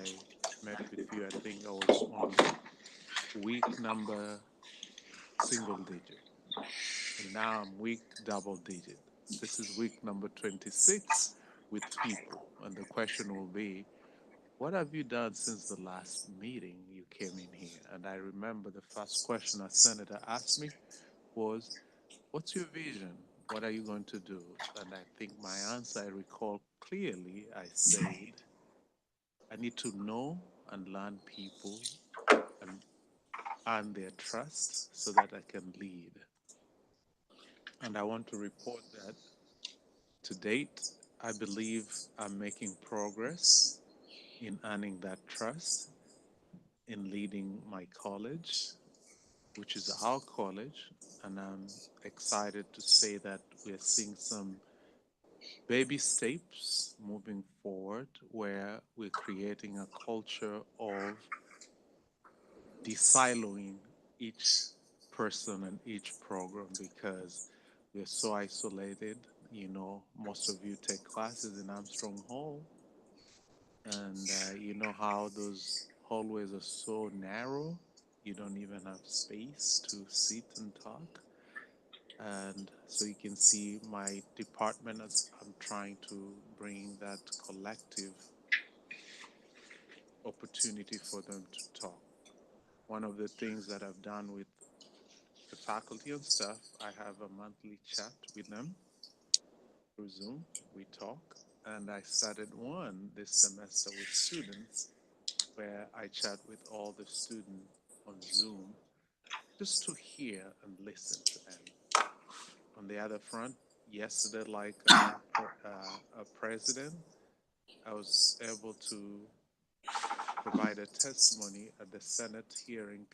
met with you, I think I was on week number single digit. And now I'm week double digit. This is week number 26 with people. And the question will be, what have you done since the last meeting you came in here? And I remember the first question a senator asked me was, what's your vision? What are you going to do? And I think my answer, I recall clearly, I said, I need to know and learn people and earn their trust so that I can lead. And I want to report that to date, I believe I'm making progress in earning that trust, in leading my college, which is our college, and I'm excited to say that we're seeing some baby steps moving forward where we're creating a culture of de-siloing each person and each program because we're so isolated. You know, most of you take classes in Armstrong Hall, and you know how those hallways are so narrow, you don't even have space to sit and talk. And so you can see my department as I'm trying to bring that collective opportunity for them to talk. One of the things that I've done with the faculty and staff, I have a monthly chat with them through Zoom. We talk, and I started one this semester with students where I chat with all the students on Zoom just to hear and listen to them. On the other front, yesterday, like a president, I was able to provide a testimony at the Senate hearing,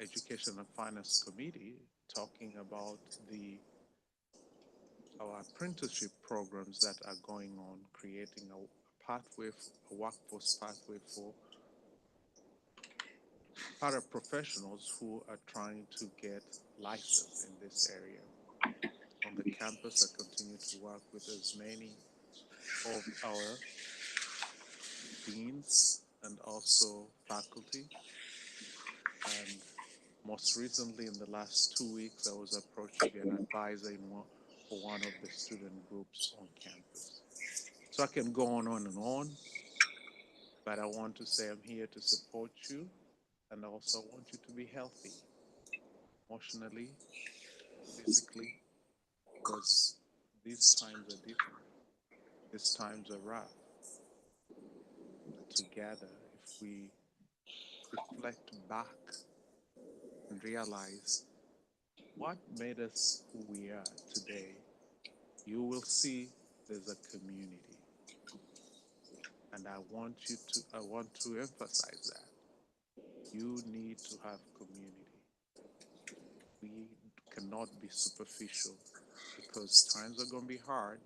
Education and Finance Committee, talking about our apprenticeship programs that are going on, creating a pathway, a workforce pathway for paraprofessionals who are trying to get licensed in this area. On the campus, I continue to work with as many of our deans and also faculty. And most recently, in the last 2 weeks, I was approached to be an advisor for one of the student groups on campus. So I can go on and on, but I want to say I'm here to support you, and I also want you to be healthy, emotionally, physically, because these times are different. These times are rough. But together, if we reflect back and realize what made us who we are today, you will see there's a community. And I want to emphasize that. You need to have community. We cannot be superficial because times are going to be hard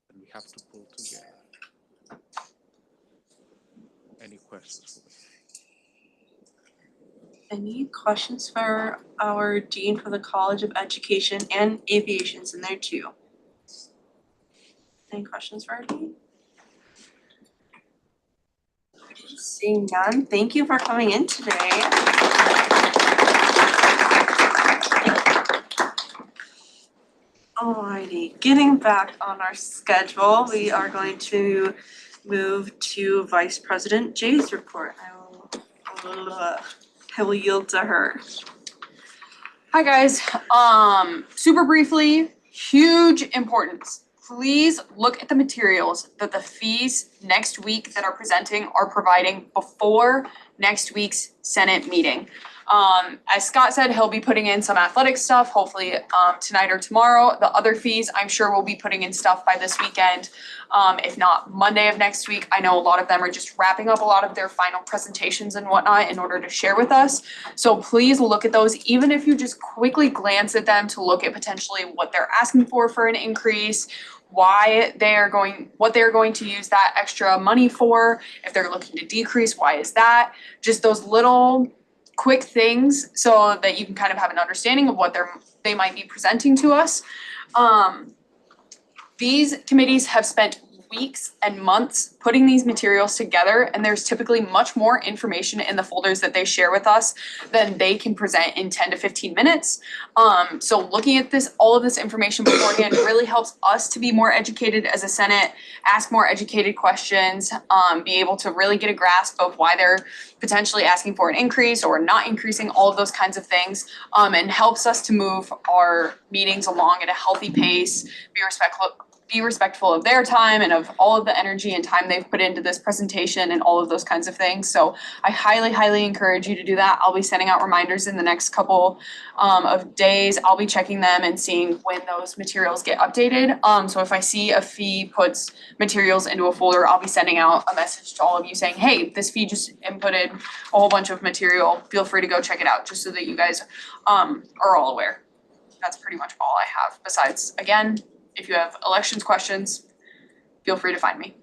and we have to pull together. Any questions for me? Any questions for our Dean for the College of Education, and Aviation's in there too? Any questions for our Dean? Seeing none, thank you for coming in today. Alrighty, getting back on our schedule, we are going to move to Vice President Jay's report. I will yield to her. Hi guys, super briefly, huge importance. Please look at the materials that the fees next week that are presenting are providing before next week's Senate meeting. As Scott said, he'll be putting in some athletic stuff, hopefully tonight or tomorrow. The other fees, I'm sure we'll be putting in stuff by this weekend. If not Monday of next week. I know a lot of them are just wrapping up a lot of their final presentations and whatnot in order to share with us. So please look at those, even if you just quickly glance at them to look at potentially what they're asking for an increase, what they're going to use that extra money for. If they're looking to decrease, why is that? Just those little quick things so that you can kind of have an understanding of what they might be presenting to us. These committees have spent weeks and months putting these materials together, and there's typically much more information in the folders that they share with us than they can present in 10 to 15 minutes. So looking at all of this information beforehand really helps us to be more educated as a Senate, ask more educated questions, be able to really get a grasp of why they're potentially asking for an increase or not increasing, all of those kinds of things, and helps us to move our meetings along at a healthy pace, be respectful of their time and of all of the energy and time they've put into this presentation and all of those kinds of things. So I highly, highly encourage you to do that. I'll be sending out reminders in the next couple of days. I'll be checking them and seeing when those materials get updated. So if I see a fee puts materials into a folder, I'll be sending out a message to all of you saying, hey, this fee just inputted a whole bunch of material. Feel free to go check it out, just so that you guys are all aware. That's pretty much all I have. Besides, again, if you have elections questions, feel free to find me.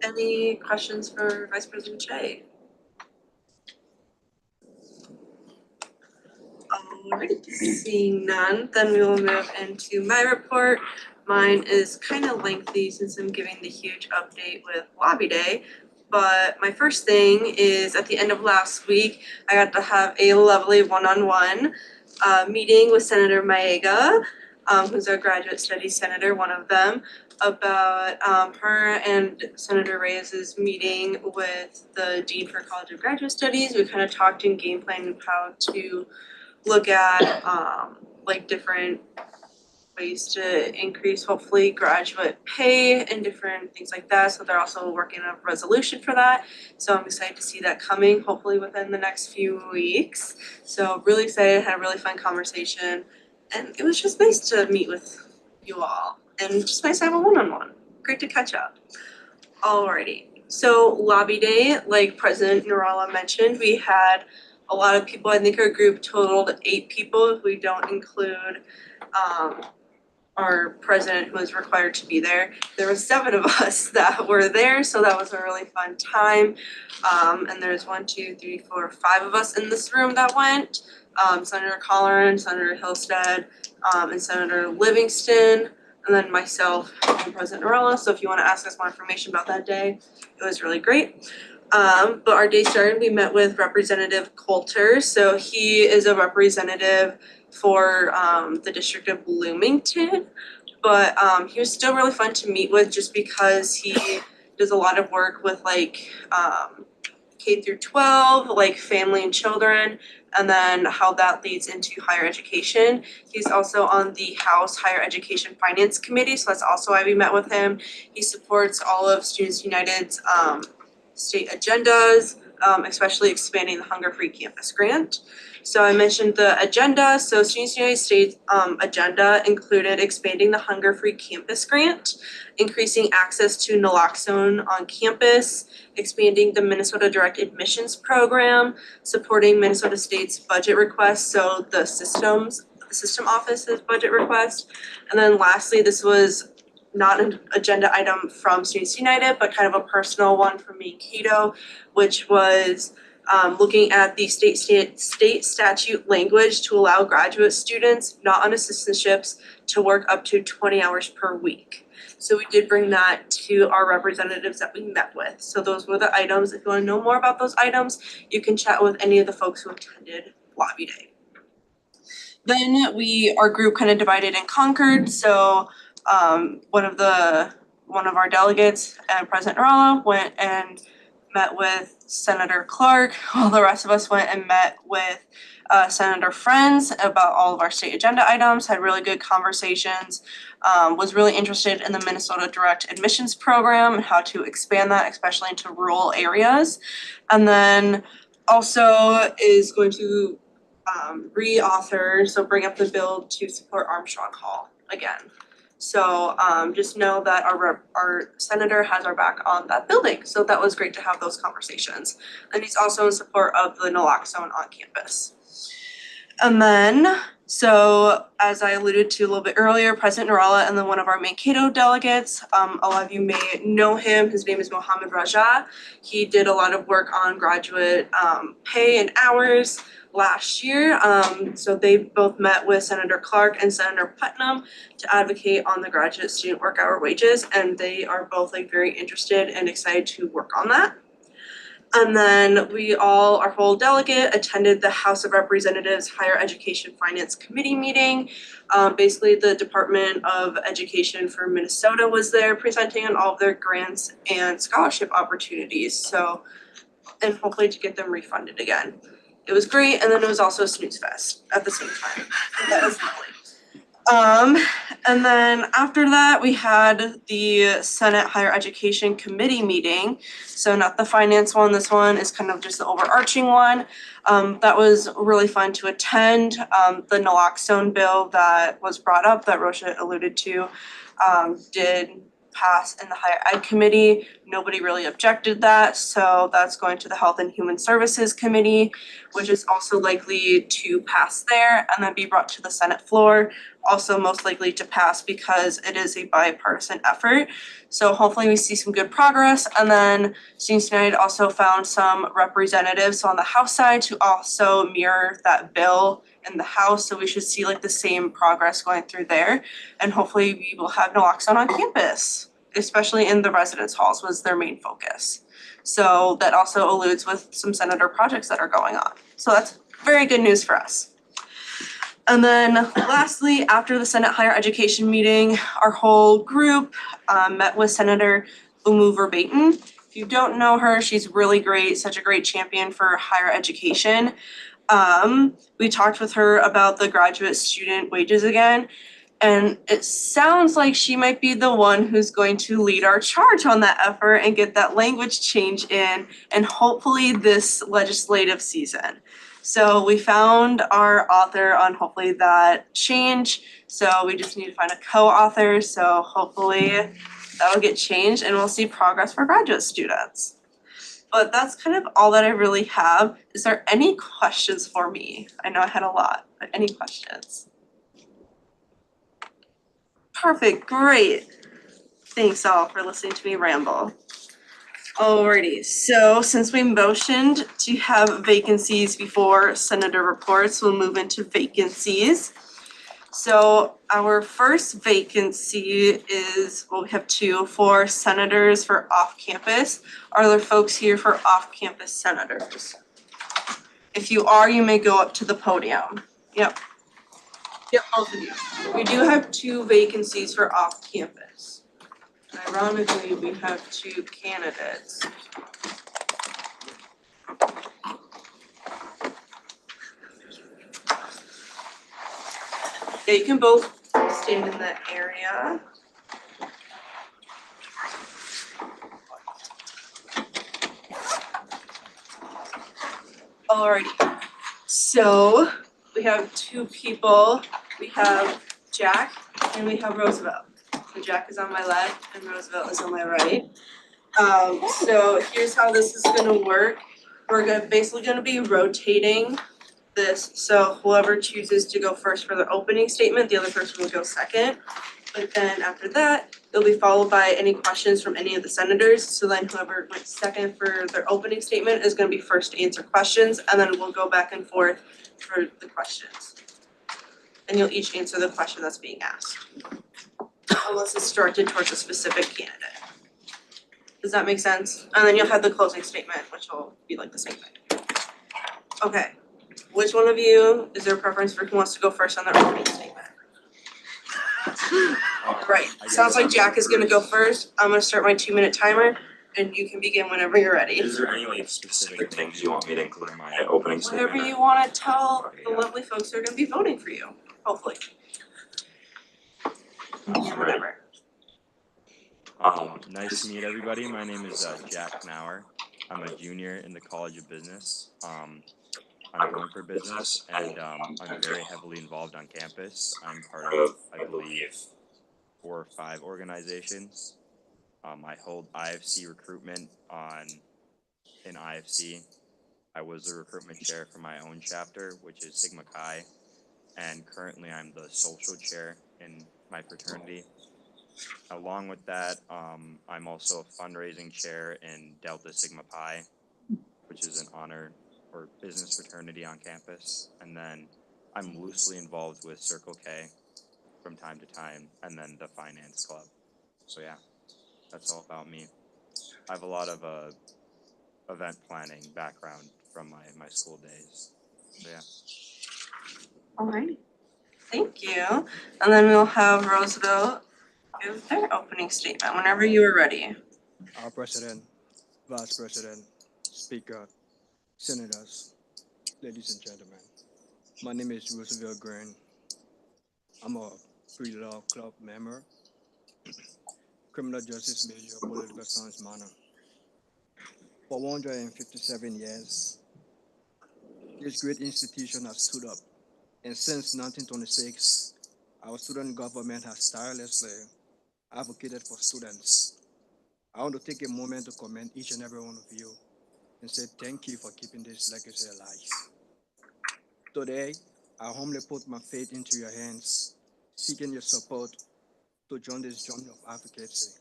Any questions for Vice President Jay? Alright, seeing none, then we will move into my report. Mine is kind of lengthy since I'm giving the huge update with Lobby Day, But my first thing is at the end of last week, I got to have a lovely one-on-one meeting with Senator Maega, who's our graduate studies senator, one of them, about her and Senator Reyes's meeting with the Dean for College of Graduate Studies. We kind of talked in game plan how to look at like different ways to increase hopefully graduate pay and different things like that. So they're also working on a resolution for that. So I'm excited to see that coming hopefully within the next few weeks. So really excited, had a really fun conversation. And it was just nice to meet with you all and just nice to have a one-on-one. Great to catch up. Alrighty, so lobby day, like President Nurala mentioned, we had a lot of people. I think our group totaled 8 people if we don't include our president who was required to be there. There were 7 of us that were there, so that was a really fun time. And there's 1, 2, 3, 4, 5 of us in this room that went. Senator Colleran, Senator Hillstead, and Senator Livingston, and then myself and President Nurala. So if you want to ask us more information about that day, it was really great. But our day started, we met with Representative Coulter. So he is a representative for the District of Bloomington. But he was still really fun to meet with just because he does a lot of work with like K through 12, like family and children, and then how that leads into higher education. He's also on the House Higher Education Finance Committee, so that's also why we met with him. He supports all of Students United's state agendas, especially expanding the Hunger Free Campus Grant. So I mentioned the agenda. So Students United State's agenda included expanding the Hunger Free Campus Grant, increasing access to naloxone on campus, expanding the Minnesota Direct Admissions Program, supporting Minnesota State's budget requests, so the system office's budget request. And then lastly, this was not an agenda item from Students United, but kind of a personal one from me and Cato, which was looking at the state statute language to allow graduate students not on assistantships to work up to 20 hours per week. So we did bring that to our representatives that we met with. So those were the items. If you want to know more about those items, you can chat with any of the folks who attended Lobby Day. Then our group kind of divided and conquered. So one of our delegates, President Nurala, went and met with Senator Clark, while the rest of us went and met with Senator Friends about all of our state agenda items, had really good conversations, was really interested in the Minnesota Direct Admissions Program and how to expand that, especially into rural areas. And then also is going to re-author, so bring up the bill to support Armstrong Hall again. So just know that our senator has our back on that building. So that was great to have those conversations. And he's also in support of the naloxone on campus. And then, so as I alluded to a little bit earlier, President Nurala and then one of our Mankato delegates, a lot of you may know him. His name is Mohammed Raja. He did a lot of work on graduate pay and hours last year. So they both met with Senator Clark and Senator Putnam to advocate on the graduate student work hour wages, and they are both like very interested and excited to work on that. And then our whole delegate attended the House of Representatives Higher Education Finance Committee meeting. Basically the Department of Education for Minnesota was there presenting on all of their grants and scholarship opportunities. So, and hopefully to get them refunded again. It was great, and then it was also a snooze fest at the same time. That was lovely. And then after that, we had the Senate Higher Education Committee meeting. So not the finance one, this one is kind of just the overarching one. That was really fun to attend. The naloxone bill that was brought up that Rosha alluded to did pass in the Higher Ed Committee. Nobody really objected that, so that's going to the Health and Human Services Committee, which is also likely to pass there and then be brought to the Senate floor. Also most likely to pass because it is a bipartisan effort. So hopefully we see some good progress. And then Students United also found some representatives on the House side to also mirror that bill in the House. So we should see like the same progress going through there. And hopefully we will have naloxone on campus, especially in the residence halls was their main focus. So that also alludes with some senator projects that are going on. So that's very good news for us. And then lastly, after the Senate Higher Education meeting, our whole group met with Senator Umu Verbatim. If you don't know her, she's really great, such a great champion for higher education. We talked with her about the graduate student wages again, and it sounds like she might be the one who's going to lead our charge on that effort and get that language change in, and hopefully this legislative season. So we found our author on hopefully that change, so we just need to find a co-author, so hopefully that'll get changed and we'll see progress for graduate students. But that's kind of all that I really have. Is there any questions for me? I know I had a lot, but any questions? Perfect, great. Thanks all for listening to me ramble. Alrighty, so since we motioned to have vacancies before senator reports, we'll move into vacancies. So our first vacancy is, well, we have two for senators for off-campus. Are there folks here for off-campus senators? If you are, you may go up to the podium. Yep. Yep, both of you. We do have two vacancies for off-campus. Ironically, we have two candidates. Yeah, you can both stand in that area. Alrighty, so we have two people. We have Jack and we have Roosevelt. So Jack is on my left and Roosevelt is on my right. So here's how this is gonna work. We're basically gonna be rotating this, so whoever chooses to go first for their opening statement, the other person will go second. But then after that, it'll be followed by any questions from any of the senators. So then whoever went second for their opening statement is gonna be first to answer questions, and then we'll go back and forth for the questions. And you'll each answer the question that's being asked, unless it's directed towards a specific candidate. Does that make sense? And then you'll have the closing statement, which will be like the same thing. Okay, which one of you, is there a preference for who wants to go first on their opening statement? Right, sounds like Jack is gonna go first. I'm gonna start my 2-minute timer and you can begin whenever you're ready. Is there any like specific things you want me to include in my opening statement? Whatever you wanna tell the lovely folks who are gonna be voting for you, hopefully. Whatever. Nice to meet everybody. My name is Jack Nauer. I'm a junior in the College of Business. I'm going for business, and I'm very heavily involved on campus. I'm part of, I believe, 4 or 5 organizations. I hold IFC recruitment in IFC. I was the recruitment chair for my own chapter, which is Sigma Chi, and currently I'm the social chair in my fraternity. Along with that, I'm also a fundraising chair in Delta Sigma Pi, which is an honor or business fraternity on campus. And then I'm loosely involved with Circle K from time to time, and then the finance club. So yeah, that's all about me. I have a lot of event planning background from my school days. So yeah. Alright, thank you. And then we'll have Roosevelt give their opening statement whenever you are ready. Our President, Vice President, Speaker, Senators, ladies and gentlemen. My name is Roosevelt Green. I'm a pre-law club member, criminal justice major, political science minor. For 157 years, this great institution has stood up. And since 1926, our student government has tirelessly advocated for students. I want to take a moment to commend each and every one of you and say thank you for keeping this legacy alive. Today, I humbly put my faith into your hands, seeking your support to join this journey of advocacy.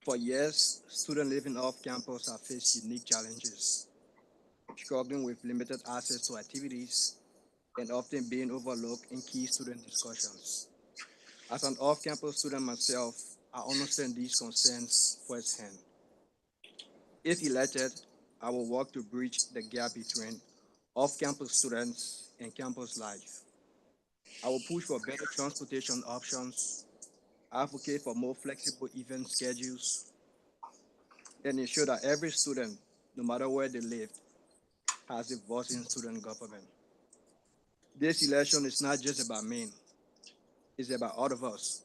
For years, students living off campus have faced unique challenges, struggling with limited access to activities and often being overlooked in key student discussions. As an off-campus student myself, I understand these concerns firsthand. If elected, I will work to bridge the gap between off-campus students and campus life. I will push for better transportation options, advocate for more flexible event schedules, and ensure that every student, no matter where they live, has a voice in student government. This election is not just about me, it's about all of us.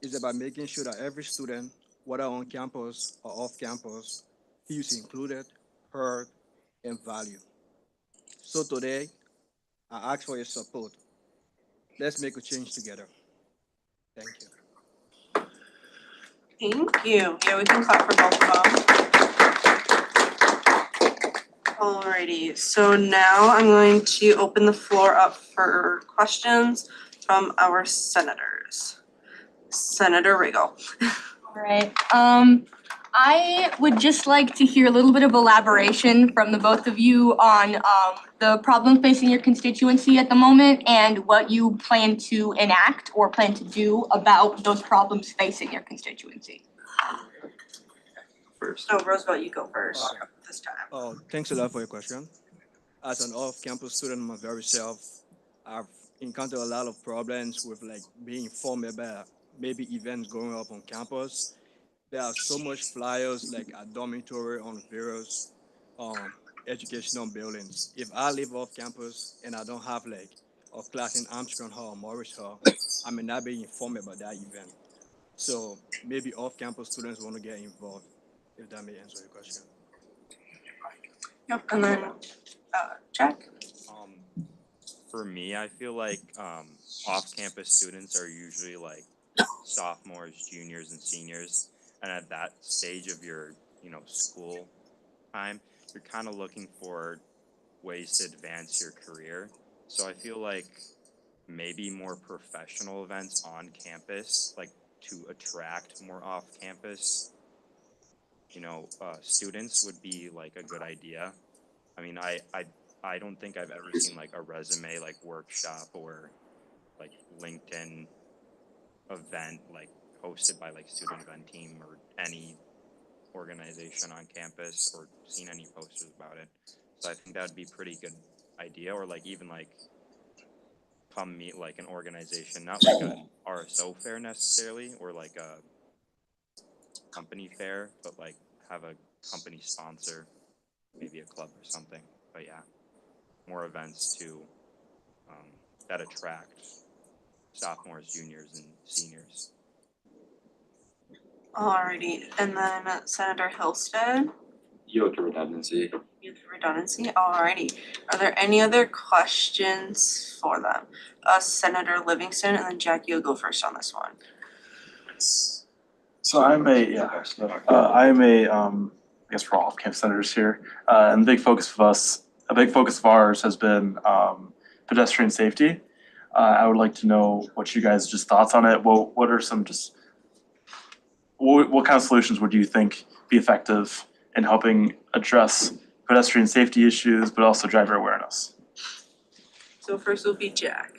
It's about making sure that every student, whether on campus or off campus, feels included, heard, and valued. So today, I ask for your support. Let's make a change together. Thank you. Thank you. Yeah, we can clap for both of them. Alrighty, so now I'm going to open the floor up for questions from our senators. Senator Riggle. All right. I would just like to hear a little bit of elaboration from the both of you on the problem facing your constituency at the moment and what you plan to enact or plan to do about those problems facing your constituency. First. Oh, Roosevelt, you go first this time. Oh, thanks a lot for your question. As an off-campus student my very self, I've encountered a lot of problems with like being informed about maybe events going up on campus. There are so much flyers like a dormitory on various educational buildings. If I live off campus and I don't have like a class in Armstrong Hall or Morris Hall, I may not be informed about that event. So maybe off-campus students want to get involved, if that may answer your question. Yep, and then Jack. For me, I feel like off-campus students are usually like sophomores, juniors, and seniors, and at that stage of your, school time, you're kind of looking for ways to advance your career. So I feel like maybe more professional events on campus, like to attract more off-campus, students would be like a good idea. I mean, I don't think I've ever seen like a resume like workshop or like LinkedIn event like hosted by like student event team or any organization on campus or seen any posters about it. So I think that would be pretty good idea, or like even like come meet like an organization, not like an RSO fair necessarily or like a company fair, but like have a company sponsor, maybe a club or something. But yeah, more events to that attract sophomores, juniors, and seniors. Alrighty, and then Senator Hillstead. Youth redundancy. Youth redundancy, alrighty. Are there any other questions for them? Senator Livingston, and then Jack, you'll go first on this one. So I'm a, I guess we're all off-campus senators here, and a big focus of ours has been pedestrian safety. I would like to know what you guys' just thoughts on it. What are some what kind of solutions would you think be effective in helping address pedestrian safety issues, but also driver awareness? So first will be Jack.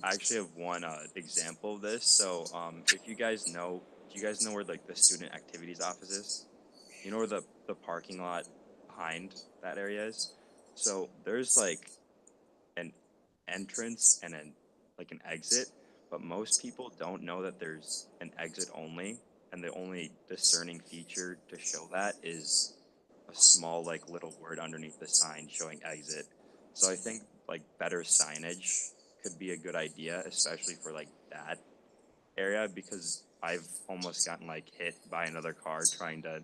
I actually have one example of this. So if you guys know, do you guys know where like the student activities office is? You know where the parking lot behind that area is? So there's like an entrance and an exit, but most people don't know that there's an exit only, and the only discerning feature to show that is a small like little word underneath the sign showing exit. So I think like better signage could be a good idea, especially for like that area, because I've almost gotten like hit by another car trying to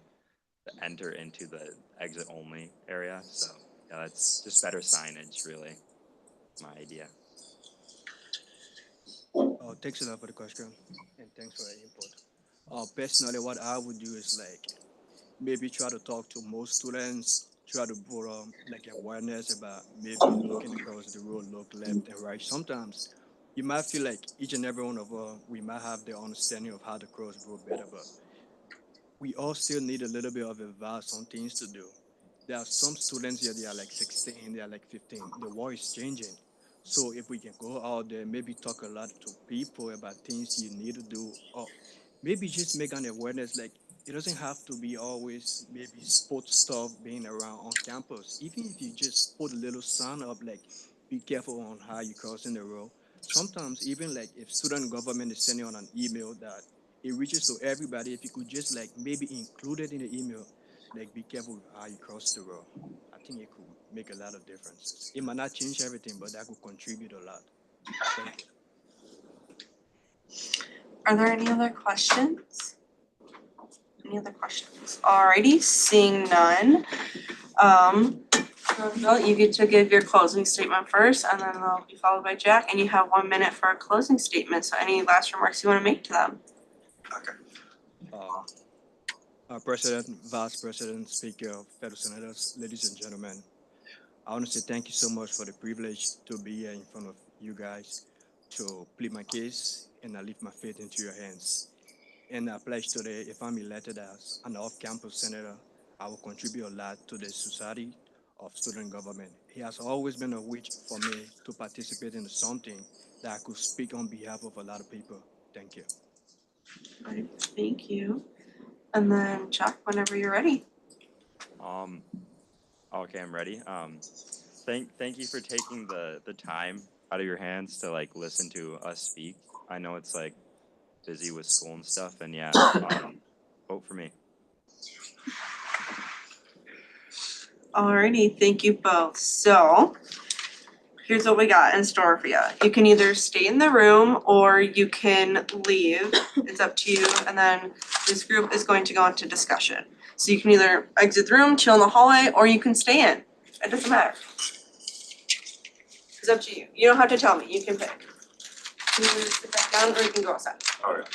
enter into the exit only area. So yeah, that's just better signage, really, my idea. Oh, thanks a lot for the question, and thanks for your input. Personally, what I would do is like maybe try to talk to most students, try to put like awareness about maybe looking across the road, look left and right. Sometimes you might feel like each and every one of us, we might have the understanding of how to cross the road better, but we all still need a little bit of advice on things to do. There are some students here, they are like 16, they are like 15. The world is changing. So if we can go out there, maybe talk a lot to people about things you need to do, or maybe just make an awareness, like it doesn't have to be always maybe sports stuff being around on campus. Even if you just put a little sign up like be careful on how you crossing the road. Sometimes even like if student government is sending on an email that it reaches to everybody, if you could just like maybe include it in the email, like be careful with how you cross the road. I think it could make a lot of differences. It might not change everything, but that could contribute a lot. Thank you. Are there any other questions? Any other questions? Alrighty, seeing none. Bill, you get to give your closing statement first, and then I'll be followed by Jack, and you have 1 minute for a closing statement. So any last remarks you want to make to them? President, Vice President, Speaker, fellow senators, ladies and gentlemen, I want to say thank you so much for the privilege to be here in front of you guys to plead my case, and I leave my faith into your hands. And I pledge today, if I'm elected as an off-campus senator, I will contribute a lot to the Society of Student Government. It has always been a wish for me to participate in something that I could speak on behalf of a lot of people. Thank you. Right, thank you. And then Jack, whenever you're ready. Okay, I'm ready. Thank you for taking the time out of your hands to like listen to us speak. I know it's like busy with school and stuff, and yeah, vote for me. Alrighty, thank you both. So here's what we got in store for you. You can either stay in the room or you can leave. It's up to you. And then this group is going to go into discussion. So you can either exit the room, chill in the hallway, or you can stay in. It doesn't matter. It's up to you. You don't have to tell me. You can pick. You can either sit back down or you can go outside. Alright.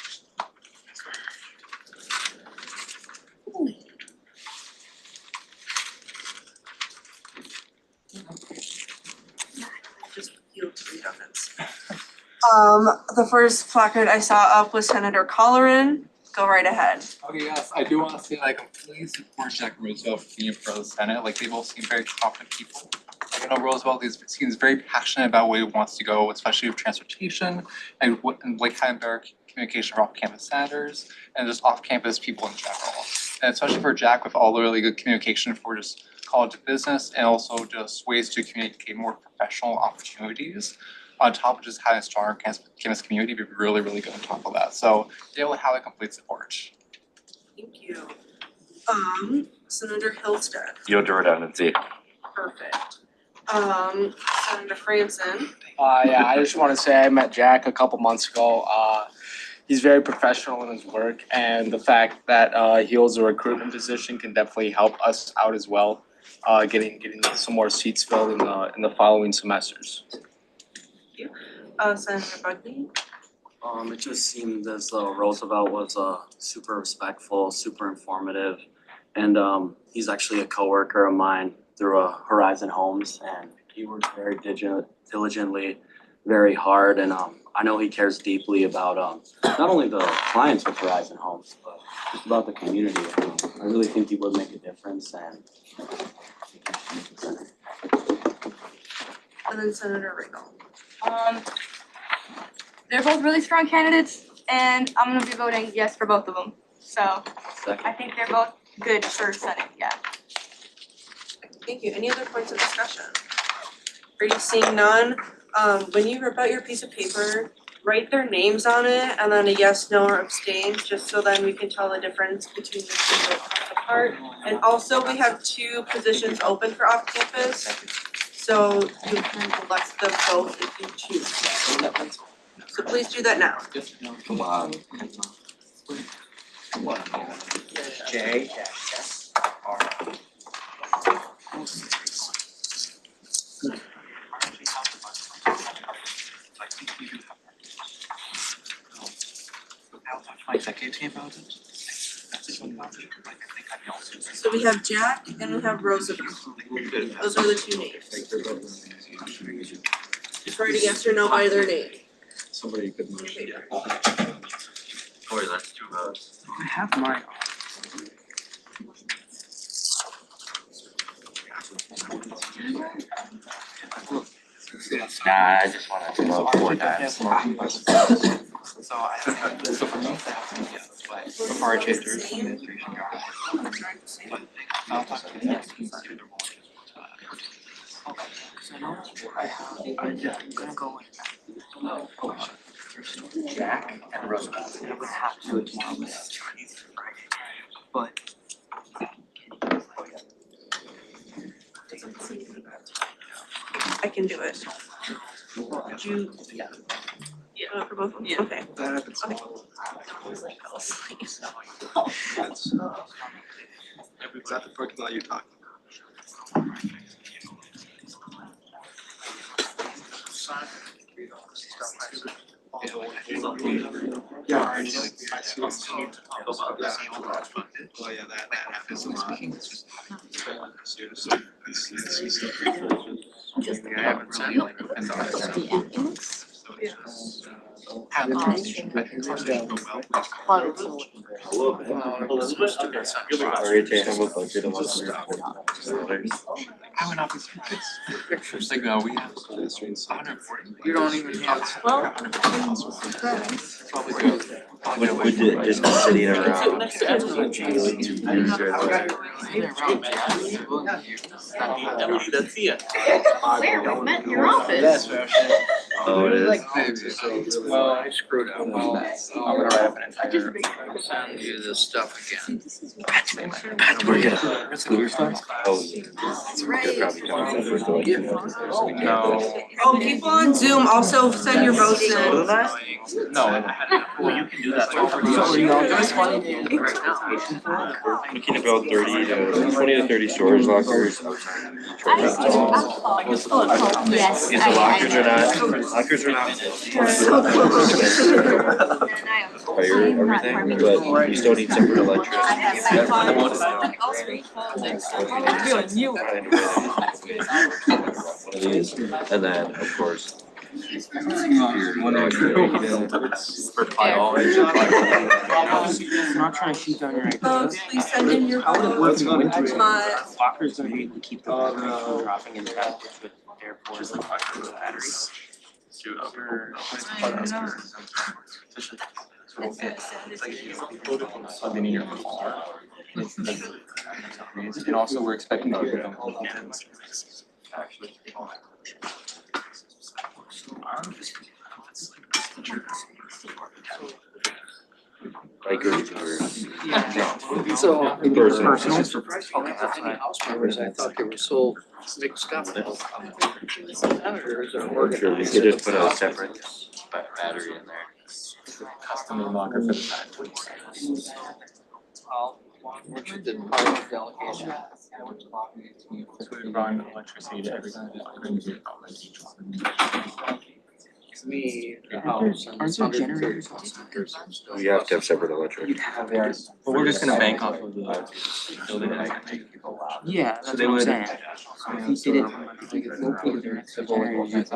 Just yield to the donuts. The first placard I saw up was Senator Colleran. Go right ahead. Okay, yes, I do want to say that I completely support Jack Roosevelt for being for the Senate. Like, they both seem very competent people. Like, I know Roosevelt seems very passionate about where he wants to go, especially with transportation and like kind of better communication for off-campus senators and just off-campus people in general. And especially for Jack with all the really good communication for just college of business and also just ways to communicate more professional opportunities. On top of just having a stronger campus community, be really, really good on top of that. So they will have a complete support. Thank you. Senator Hillstead. Yield to redundancy. Perfect. Senator Franson. Yeah, I just want to say I met Jack a couple months ago. He's very professional in his work, and the fact that he holds a recruitment position can definitely help us out as well, getting some more seats filled in the following semesters. Senator Buckley. It just seemed as though Roosevelt was super respectful, super informative, and he's actually a coworker of mine through Horizon Homes, and he works very diligently, very hard, and I know he cares deeply about not only the clients with Horizon Homes, but just about the community. I really think he would make a difference, and then Senator Riggle. They're both really strong candidates, and I'm gonna be voting yes for both of them. So I think they're both good for Senate, yeah. Thank you. Any other points of discussion? Are you seeing none? When you rip out your piece of paper, write their names on it and then a yes, no, or abstain, just so then we can tell the difference between the two that come apart. And also, we have 2 positions open for off-campus, so you can elect them both if you choose. So please do that now. Come on. J. My executive team about it. So we have Jack and we have Roosevelt. Those are the 2 names. Just write a yes or no by their name. Somebody could motion. Boy, that's 2 votes. I have mine. Nah, I just wanted to vote 4 times. So I have, so for most applicants, but before I change there's some administration. But I'll talk to the students. Okay, so now I have, I'm gonna go with Jack and Roosevelt, and I'm gonna have to do it tomorrow, but it's Friday. But I can do it. Did you? Yeah. Yeah. For both of them? Yeah. Okay. that happens. Okay. Is that the parking lot you're talking Yeah, I see what you mean. Well, yeah, that happens a lot. I haven't really like opened on it. So it's just, have the conversation, I think it's going well. Elizabeth, I would not be surprised. Pictures, like, no, we have 140. You don't even have. Well, probably good. Would you just sitting around? Emily, that's the Where? We met in your office. Oh, it is. Well, I screwed up. Well, I'm gonna write up an entire. Send you this stuff again. We're gonna. Clear stuff? Oh, you're probably talking first of all. No. Oh, people on Zoom also send your votes in. No. Well, you can do that. We can about 20 to 30 storage lockers. Yes. Okay, so lockers are not fire everything, but you still need separate electricity. And then, of course, I'm not trying to shoot down your Folks, please send in your votes. Walker's gonna be able to keep the battery from dropping in the package with therefore it's like the battery. Plugging in your car. And also we're expecting to hear them. Actually. So. Personal. Okay, that's fine. I thought they were sold mixed up. Senators are I'm working. sure we could just put a separate battery in there. Custom locker for the battery. Richard did part of the delegation. So we run electricity to every single locker. Me, the house, and Aren't there generators also? You have to have separate electric. But we're just gonna bank off of the building. Yeah, So that's they what I'm would. saying. So if he did it, like it's located there, it's the generators,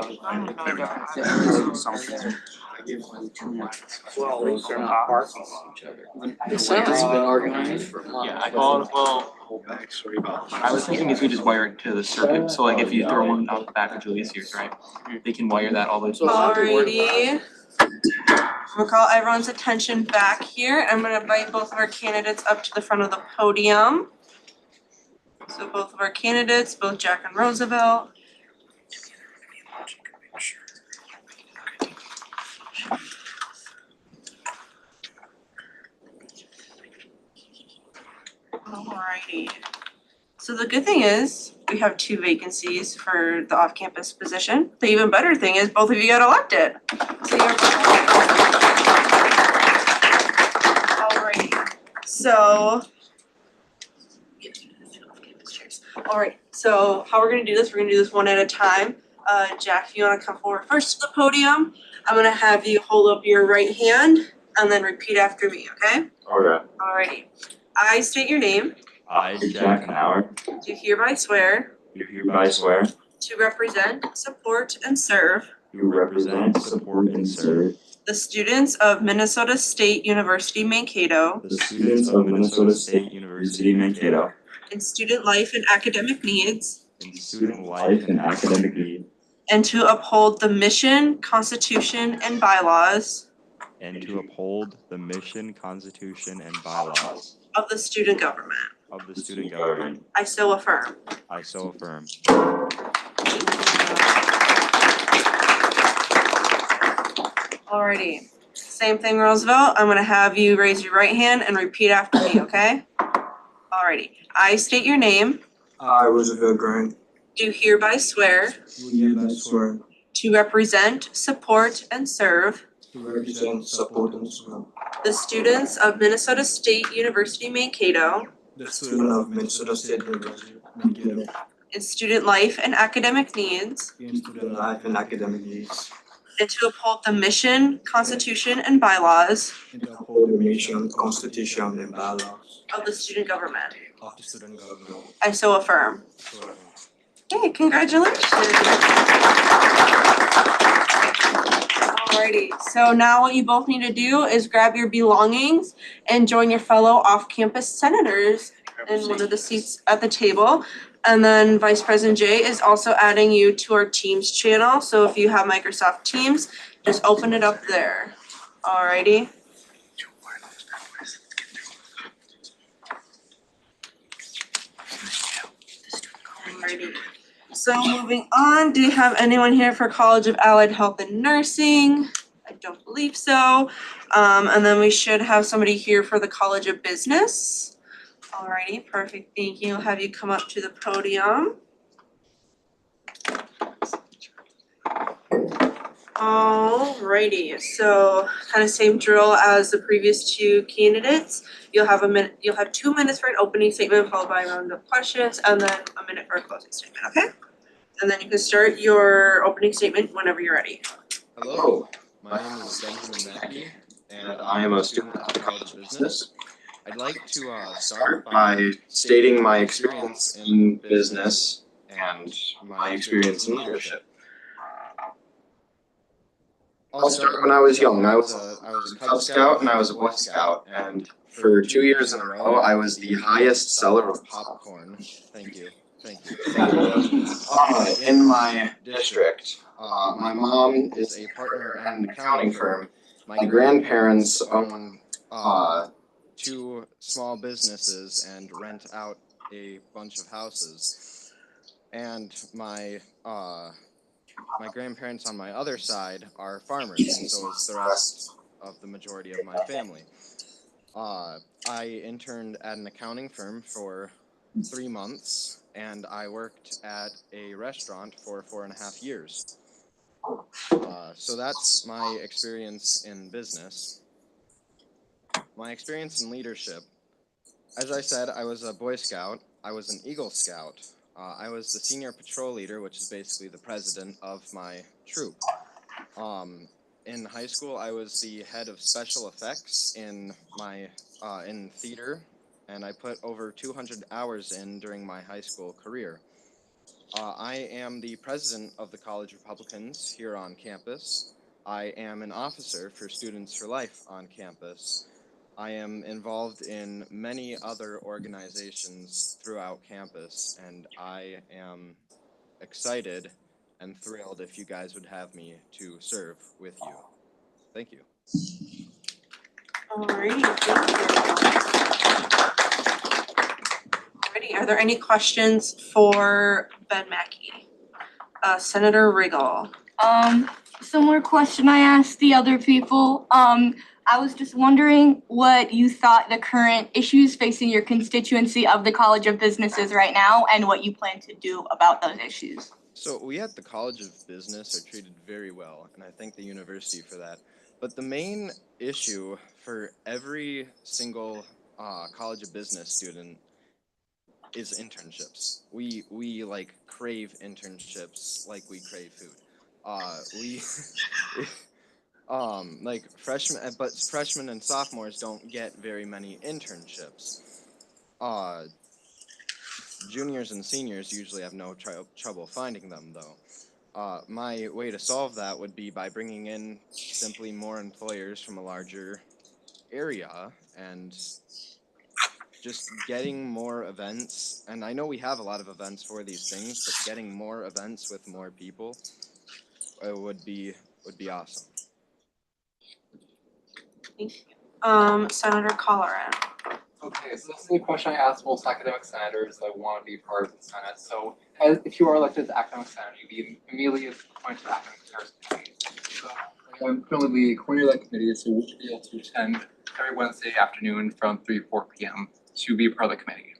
it's something. Too much. well, those are not parking each other. The Senate's been organized for months. Yeah, I called, well, I was thinking if we just wire it to the circuit, so like if you throw one out the back of Julius Sears, right? They can wire that all the way to. Alrighty. We'll call everyone's attention back here. I'm gonna invite both of our candidates up to the front of the podium. So both of our candidates, both Jack and Roosevelt. Alrighty. So the good thing is, we have 2 vacancies for the off-campus position. The even better thing is, both of you got elected. So you're. Alrighty, so. Alright, so how we're gonna do this, we're gonna do this one at a time. Jack, if you wanna come forward first to the podium, I'm gonna have you hold up your right hand and then repeat after me, okay? Okay. Alrighty. I state your name, I, Jack Nauer, do hereby swear do hereby swear to represent, support, and serve to represent, support, and serve the students of Minnesota State University Mankato the students of Minnesota State University Mankato in student life and academic needs, in student life and academic need, and to uphold the mission, constitution, and bylaws and to uphold the mission, constitution, and bylaws of the student government. of the student government. I so affirm. I so affirm. Alrighty, same thing, Roosevelt. I'm gonna have you raise your right hand and repeat after me, okay? Alrighty, I state your name, I, Roosevelt Grant, do hereby swear do hereby swear to represent, support, and serve to represent, support, and serve the students of Minnesota State University Mankato the student of Minnesota State University, Mankato, in student life and academic needs, in student life and academic needs, and to uphold the mission, constitution, and bylaws and to uphold the mission, constitution, and bylaws of the student government. of the student government. I so affirm. Hey, congratulations. Alrighty, so now what you both need to do is grab your belongings and join your fellow off-campus senators in one of the seats at the table. And then Vice President Jay is also adding you to our Teams channel, so if you have Microsoft Teams, just open it up there. Alrighty. Alrighty. So moving on, do you have anyone here for College of Allied Health and Nursing? I don't believe so. And then we should have somebody here for the College of Business. Alrighty, perfect, thank you. I'll have you come up to the podium. Alrighty, so kind of same drill as the previous two candidates. You'll have 2 minutes for an opening statement followed by a round of questions and then a minute for a closing statement, okay? And then you can start your opening statement whenever you're ready. Hello, my name is Benjamin Mackey, and I am a student at the College of Business. I'd like to start by stating my experience in business and my experience in leadership. I'll start when I was young. I was a Cub Scout and I was a Boy Scout, and for 2 years in a row, I was the highest seller of popcorn. Thank you. In my district, my mom is a partner at an accounting firm. My grandparents own 2 small businesses and rent out a bunch of houses. And my grandparents on my other side are farmers, and so is the rest of the majority of my family. I interned at an accounting firm for 3 months, and I worked at a restaurant for 4.5 years. So that's my experience in business. My experience in leadership, as I said, I was a Boy Scout. I was an Eagle Scout. I was the senior patrol leader, which is basically the president of my troop. In high school, I was the head of special effects in my in theater, and I put over 200 hours in during my high school career. I am the president of the College Republicans here on campus. I am an officer for Students for Life on campus. I am involved in many other organizations throughout campus, and I am excited and thrilled if you guys would have me to serve with you. Thank you. Alrighty, thank you. Alrighty, are there any questions for Ben Mackey? Senator Riggle. Similar question I asked the other people. I was just wondering what you thought the current issues facing your constituency of the College of Business is right now and what you plan to do about those issues. So we at the College of Business are treated very well, and I thank the university for that. But the main issue for every single College of Business student is internships. We like crave internships like we crave food. Like freshmen and sophomores don't get very many internships. Juniors and seniors usually have no trouble finding them, though. My way to solve that would be by bringing in simply more employers from a larger area and just getting more events. And I know we have a lot of events for these things, but getting more events with more people would be awesome. Thank you. Senator Colleran. Okay, so this is a question I asked most academic senators that want to be part of the Senate. So if you are elected as academic senator, you'd be immediately appointed to the academic affairs committee. So I'm currently the coordinator of that committee, so we'll be able to attend every Wednesday afternoon from 3 to 4 p.m. to be a part of the committee.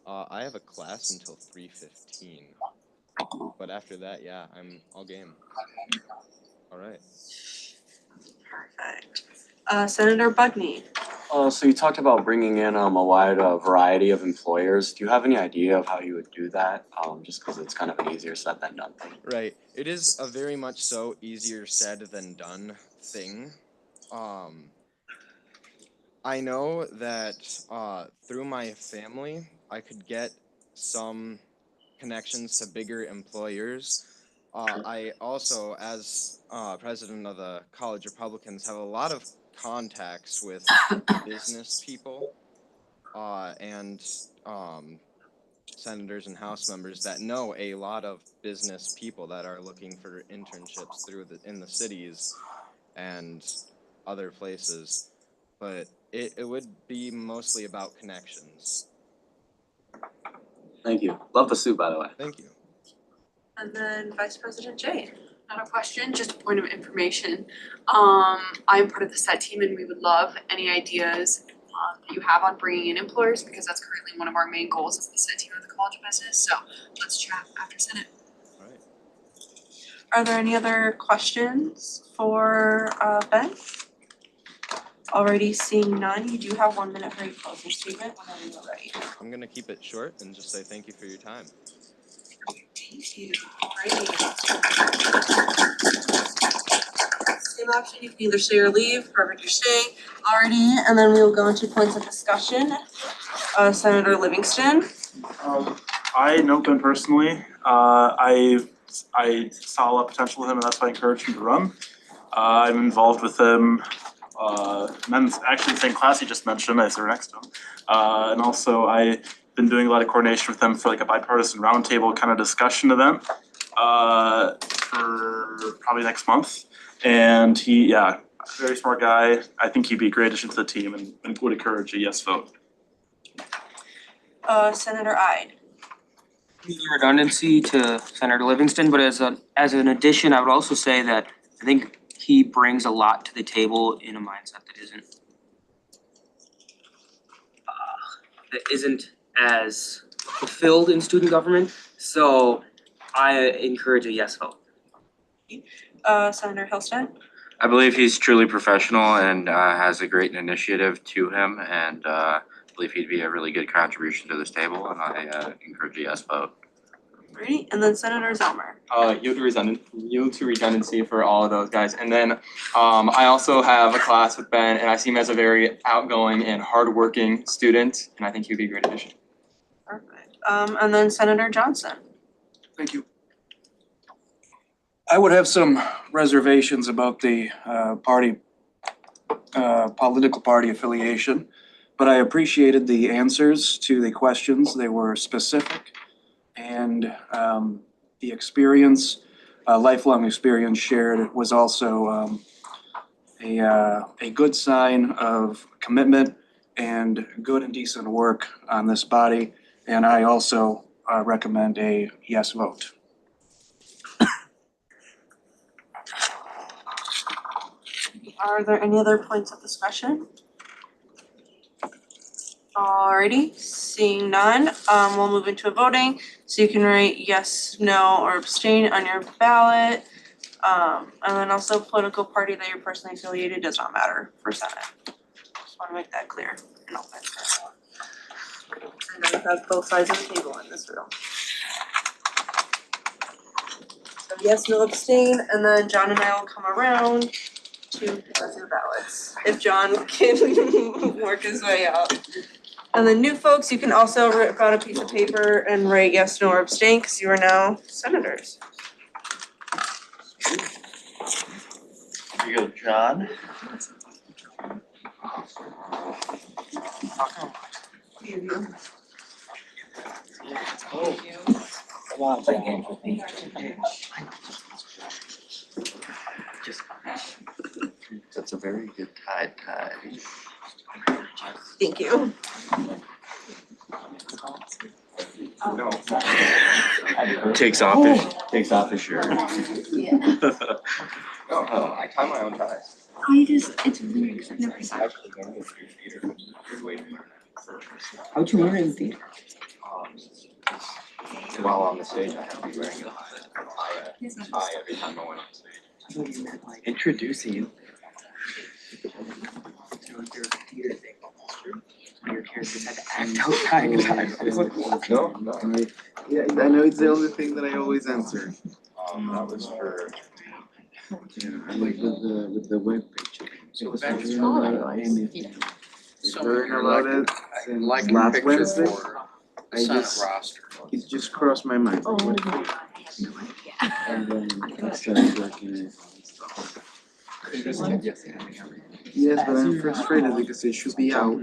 I have a class until 3:15, but after that, yeah, I'm all game. All right. Perfect. Senator Bugney. So you talked about bringing in a wide variety of employers. Do you have any idea of how you would do that? Just because it's kind of an easier said than done thing. Right. It is a very much so easier said than done thing. I know that through my family, I could get some connections to bigger employers. I also, as president of the College Republicans, have a lot of contacts with business people and senators and House members that know a lot of business people that are looking for internships in the cities and other places. But it would be mostly about connections. Thank you. Love the suit, by the way. Thank you. And then Vice President Jane. Not a question, just a point of information. I'm part of the SET team and we would love any ideas that you have on bringing in employers because that's currently one of our main goals as the SET team of the College of Business. So let's chat after Senate. All right. Are there any other questions for Ben? Already seeing none, you do have 1 minute for your closing statement whenever you're ready. I'm gonna keep it short and just say thank you for your time. Thank you. Great. Same option, you can either stay or leave, perfect, you're staying already, and then we will go into points of discussion. Senator Livingston. I know Ben personally. I saw a lot of potential in him, and that's why I encouraged him to run. I'm involved with him. Men's actually the same class he just mentioned. I sit next to him. And also I've been doing a lot of coordination with them for like a bipartisan roundtable kind of discussion event for probably next month. And he, very smart guy. I think he'd be a great addition to the team and would encourage a yes vote. Senator Ide. Redundancy to Senator Livingston, but as an addition, I would also say that I think he brings a lot to the table in a mindset that isn't as fulfilled in student government. So I encourage a yes vote. Senator Hillstead. I believe he's truly professional and has a great initiative to him, and I believe he'd be a really good contribution to this table, and I encourage a yes vote. Ready? And then Senator Zelmer. Yield to redundancy for all of those guys. And then I also have a class with Ben, and I see him as a very outgoing and hardworking student, and I think he'd be a great addition. Perfect. And then Senator Johnson. Thank you. I would have some reservations about the political party affiliation, but I appreciated the answers to the questions. They were specific, and the experience, lifelong experience shared was also a good sign of commitment and good and decent work on this body. And I also recommend a yes vote. Are there any other points of discussion? Alrighty, seeing none, we'll move into a voting. So you can write yes, no, or abstain on your ballot. And then also political party that you're personally affiliated does not matter for Senate. Just wanna make that clear and open. And then we have both sides of the table in this room. So yes, no, abstain, and then John and I will come around to pass your ballots, if John can work his way out. And then new folks, you can also rip out a piece of paper and write yes, no, or abstain, because you are now senators. Here you go, John. Come on, play games with me. That's a very good tie. Thank you. Takes off his shirt. Oh, I tie my own ties. It's weird, 'cause I've never seen it. How'd you learn in theater? While on the stage, I have to be wearing a tie every time I went on stage. I thought you meant like introducing you. Your characters had to act out tie. No. Yeah, I know it's the only thing that I always answer. That was for. Like with the web page. So Because that's I remember Amy learned about it since last Wednesday. I just, it just crossed my mind. Oh, What if and then I started working on it. Yes, but I'm frustrated because it should be out.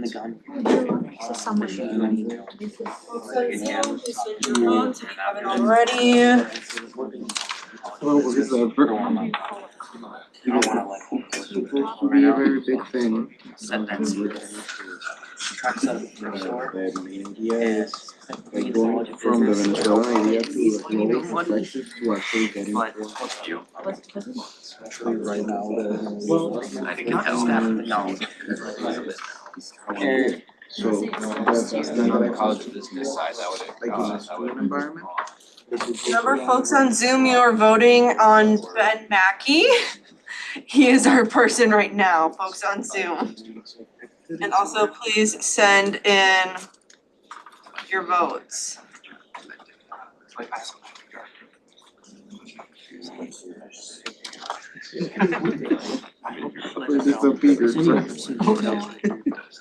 Already. Well, because it's supposed to be a very big thing. The main idea is like going from the Venezuela idea to the global perspective to actually getting especially right now I think it helps. so that's On the college business side, that would. like in a student environment. Remember, folks on Zoom, you are voting on Ben Mackey. He is our person right now, folks on Zoom. And also, please send in your votes.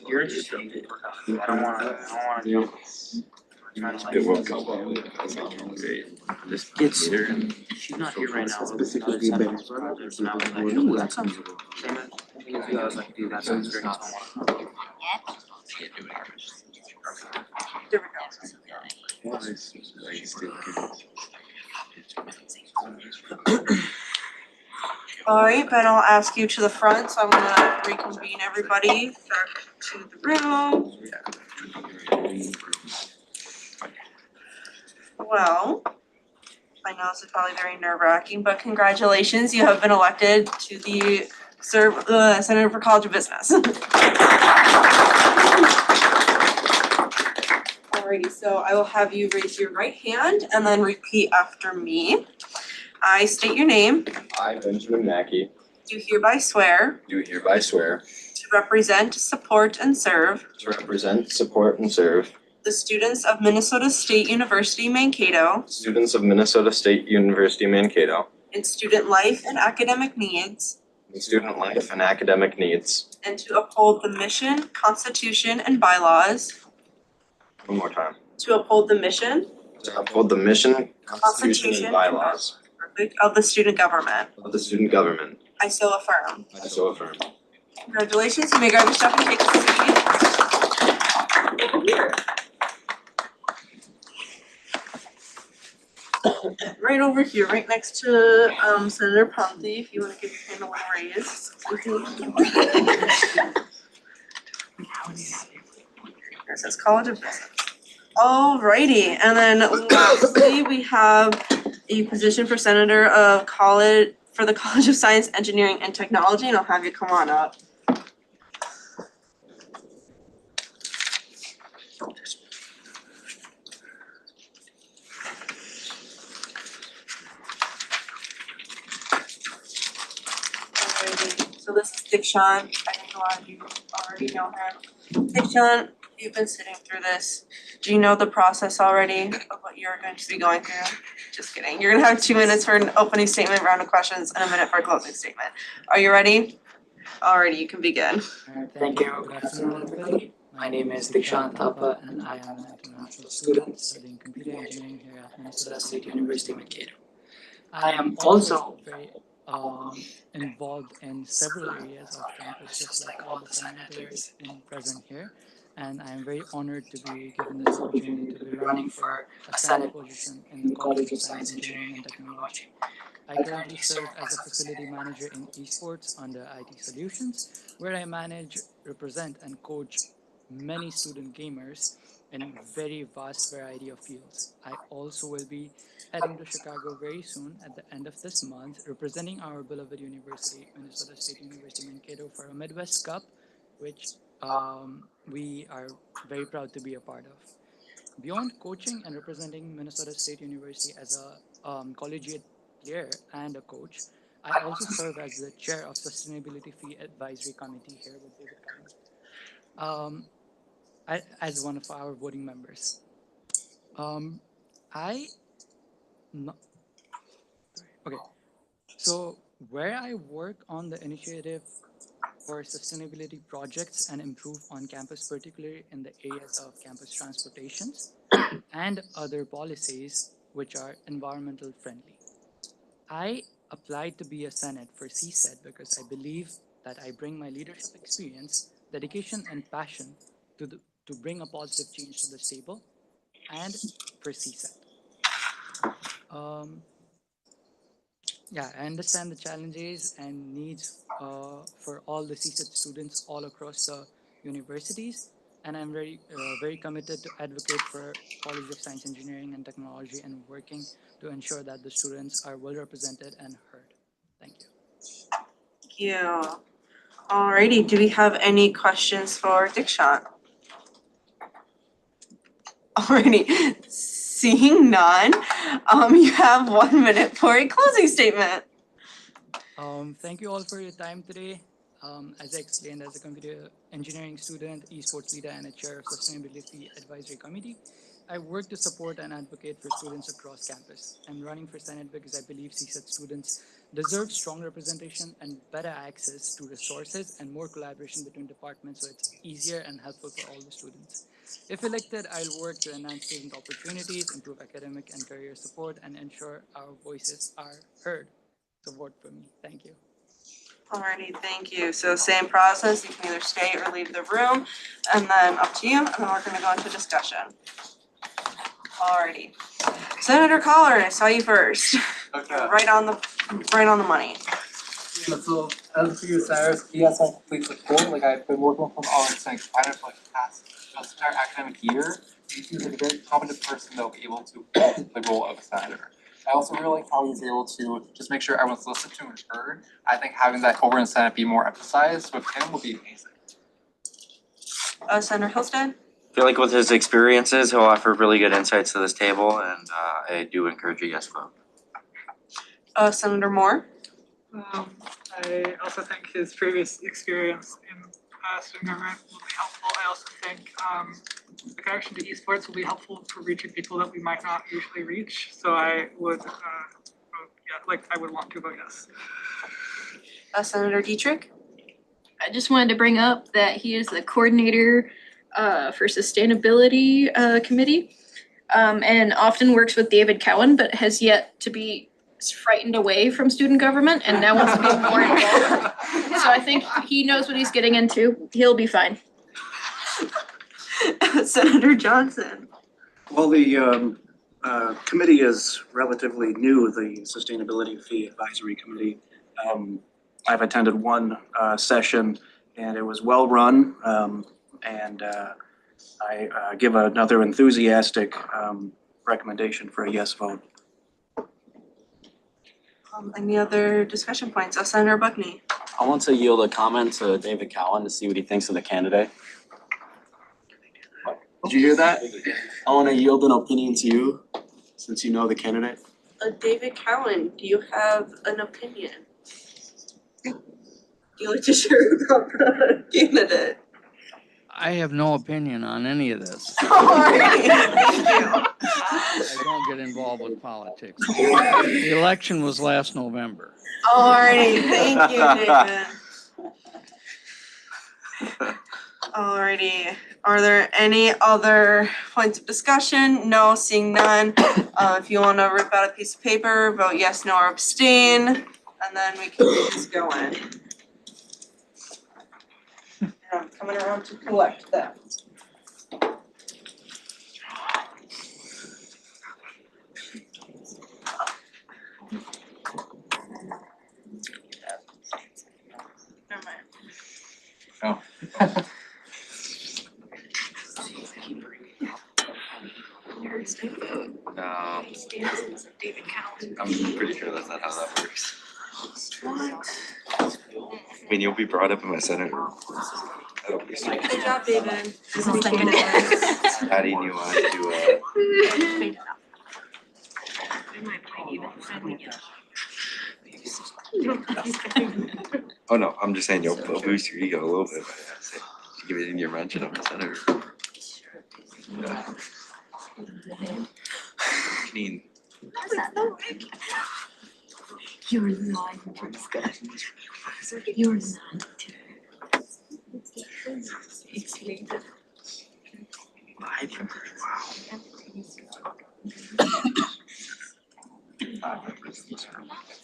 You're interesting. I don't wanna jump. It will go well. It's, she's not here right now. Specifically Venezuela. That sounds good. I was like, dude, that sounds great. There we go. All right, Ben, I'll ask you to the front, so I'm gonna reconvene everybody back to the room. Well, I know this is probably very nerve-wracking, but congratulations, you have been elected to the Senator for College of Business. Alrighty, so I will have you raise your right hand and then repeat after me. I state your name, I, Benjamin Mackey, do hereby swear do hereby swear to represent, support, and serve to represent, support, and serve the students of Minnesota State University Mankato students of Minnesota State University Mankato in student life and academic needs, in student life and academic needs. and to uphold the mission, constitution, and bylaws, One more time. to uphold the mission, To uphold the mission, constitution, and bylaws of the student government. of the student government. I so affirm. I so affirm. Congratulations, you may grab your stuff and take a seat. Over here. Right over here, right next to Senator Ponte, if you wanna give your hand a little raise. It says College of Business. Alrighty, and then lastly, we have a position for Senator of College, for the College of Science, Engineering, and Technology, and I'll have you come on up. Alrighty, so this is Dikshan, I think a lot of you already know him. Dikshan, you've been sitting through this. Do you know the process already of what you're going to be going through? Just kidding. You're gonna have 2 minutes for an opening statement, round of questions, and a minute for a closing statement. Are you ready? Alrighty, you can begin. Thank you. Good afternoon, everybody. My name is Dikshan Thapa, and I am an international student studying computer engineering here at Minnesota State University, Mankato. I am also very involved in several areas of campus, just like all the senators present here. And I am very honored to be given this opportunity to be running for a Senate position in the College of Science, Engineering, and Technology. I currently serve as a facility manager in esports under IT Solutions, where I manage, represent, and coach many student gamers in very vast variety of fields. I also will be heading to Chicago very soon at the end of this month, representing our beloved university, Minnesota State University Mankato, for a Midwest Cup, which we are very proud to be a part of. Beyond coaching and representing Minnesota State University as a collegiate player and a coach, I also serve as the chair of Sustainability Fee Advisory Committee here with David Cowan, as one of our voting members. Okay, so where I work on the initiative for sustainability projects and improve on campus, particularly in the areas of campus transportations and other policies which are environmental friendly. I applied to be a Senate for CSET because I believe that I bring my leadership experience, dedication, and passion to bring a positive change to this table and for CSET. Yeah, I understand the challenges and needs for all the CSET students all across the universities, and I'm very committed to advocate for College of Science, Engineering, and Technology and working to ensure that the students are well represented and heard. Thank you. Thank you. Alrighty, do we have any questions for Dikshant? Alrighty, seeing none, you have 1 minute for a closing statement. Thank you all for your time today. As I explained, as a computer engineering student, esports leader, and a chair of Sustainability Advisory Committee, I work to support and advocate for students across campus. I'm running for Senate because I believe CSET students deserve strong representation and better access to resources and more collaboration between departments so it's easier and helpful for all the students. If elected, I'll work to enhance student opportunities, improve academic and career support, and ensure our voices are heard. So vote for me. Thank you. Alrighty, thank you. So same process, you can either stay or leave the room, and then up to you, and then we're gonna go into discussion. Alrighty. Senator Collar, I saw you first. Okay. Right on the money. Yeah, so as for your Cyrus, he has my complete support. Like I've been working with him on Senate Planner for like the past just entire academic year. He seems like a very competent person that will be able to play the role of a senator. I also really like how he's able to just make sure everyone's listened to and heard. I think having that over in the Senate be more emphasized with him will be amazing. Senator Hillstead? I feel like with his experiences, he'll offer really good insights to this table, and I do encourage a yes vote. Senator Moore? I also think his previous experience in student government will be helpful. I also think the connection to esports will be helpful for reaching people that we might not usually reach. So I would, I would want to vote yes. Senator Dietrich? I just wanted to bring up that he is the coordinator for sustainability committee and often works with David Cowan, but has yet to be frightened away from student government and now wants to be more involved. So I think he knows what he's getting into. He'll be fine. Senator Johnson? Well, the committee is relatively new, the Sustainability Fee Advisory Committee. I've attended one session and it was well run, and I give another enthusiastic recommendation for a yes vote. Any other discussion points? Senator Buckney? I want to yield a comment to David Cowan to see what he thinks of the candidate. Did you hear that? I want to yield an opinion to you, since you know the candidate. David Cowan, do you have an opinion? Do you like to share about the candidate? I have no opinion on any of this. Alrighty, thank you. I don't get involved with politics. The election was last November. Alrighty, thank you, David. Alrighty, are there any other points of discussion? No, seeing none. If you wanna rip out a piece of paper, vote yes, no, or abstain, and then we can get this going. And I'm coming around to collect them. No. I'm pretty sure that's not how that works. I mean, you'll be brought up in my Senate. That'll be sweet. Good job, David. Patty knew I had to, oh no, I'm just saying you'll boost your ego a little bit. Give it in your mention of the senator. Yeah. I mean, You're lying to discussion. You're not. Explain that.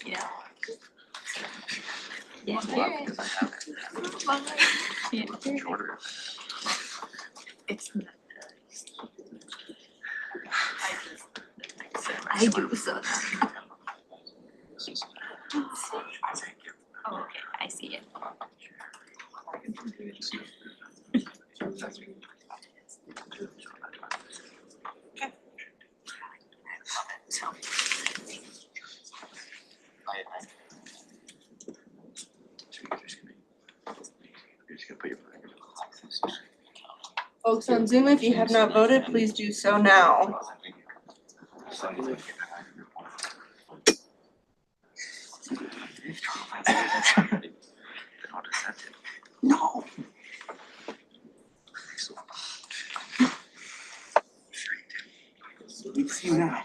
Yeah. Yeah. because I have it. Shorter. It's not. I do so. Oh, okay, I see it. Folks on Zoom, if you have not voted, please do so now. No. We've seen that.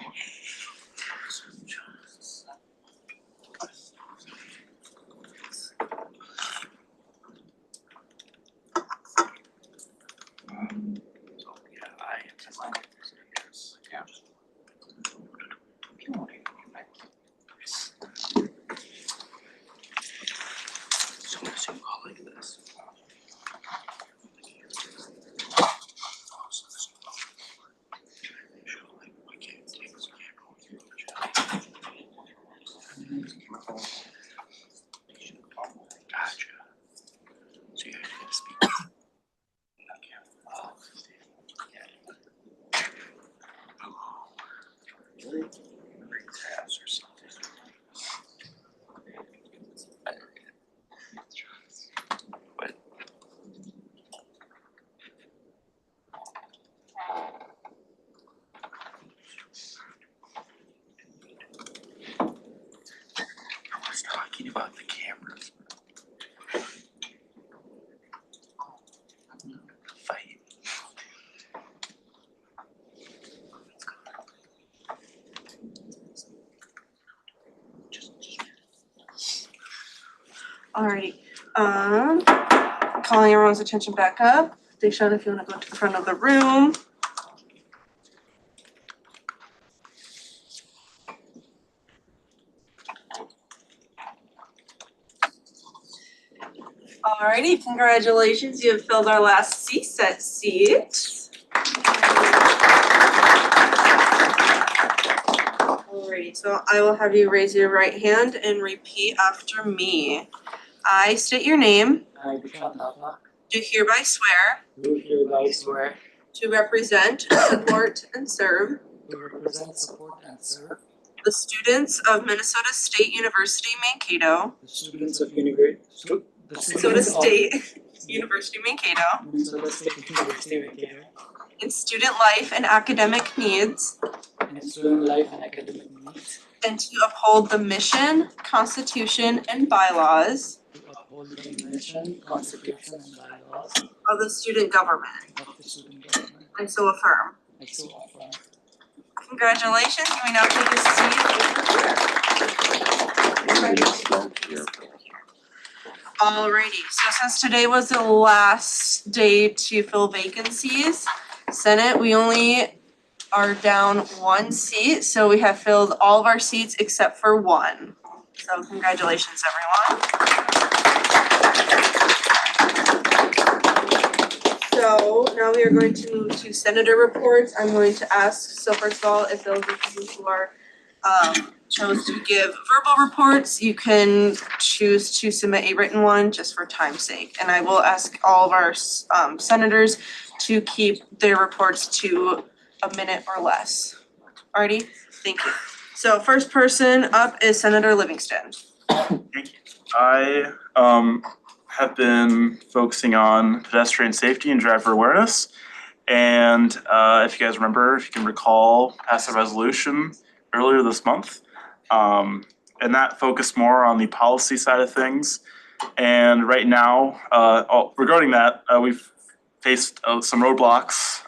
About the cameras. Fight. Alrighty, calling everyone's attention back up. Deshaun, if you wanna go to the front of the room. Alrighty, congratulations, you have filled our last CSET seat. Alrighty, so I will have you raise your right hand and repeat after me. I state your name, I, Dushyant Thapa, do hereby swear do hereby swear to represent, support, and serve to represent, support, and serve the students of Minnesota State University, Mankato, the students of Minnesota State University, Mankato, Minnesota State University, Mankato, in student life and academic needs, in student life and academic needs, and to uphold the mission, constitution, and bylaws to uphold the mission, constitution, and bylaws of the student government. of the student government. I so affirm. I so affirm. Congratulations, you may now take a seat. Alrighty, so since today was the last day to fill vacancies, Senate, we only are down one seat, so we have filled all of our seats except for one. So congratulations, everyone. So now we are going to move to senator reports. I'm going to ask, so first of all, if those of you who are chose to give verbal reports, you can choose to submit a written one just for time's sake. And I will ask all of our senators to keep their reports to a minute or less. Alrighty, thank you. So first person up is Senator Livingston. I have been focusing on pedestrian safety and driver awareness. And if you guys remember, if you can recall, passed a resolution earlier this month. And that focused more on the policy side of things. And right now, regarding that, we've faced some roadblocks,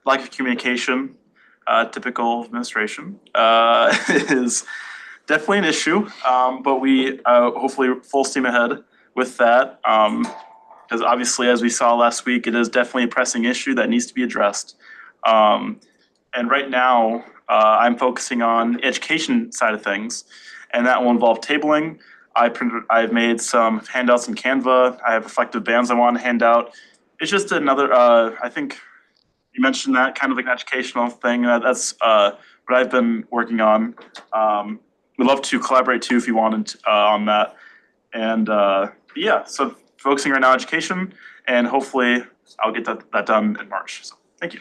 lack of communication, typical administration, is definitely an issue. But we hopefully full steam ahead with that. Because obviously, as we saw last week, it is definitely a pressing issue that needs to be addressed. And right now, I'm focusing on the education side of things, and that will involve tabling. I've made some handouts in Canva. I have reflective bands I want to hand out. It's just another, I think you mentioned that kind of like an educational thing. That's what I've been working on. We'd love to collaborate too if you wanted on that. And yeah, so focusing right now on education, and hopefully I'll get that done in March. So thank you.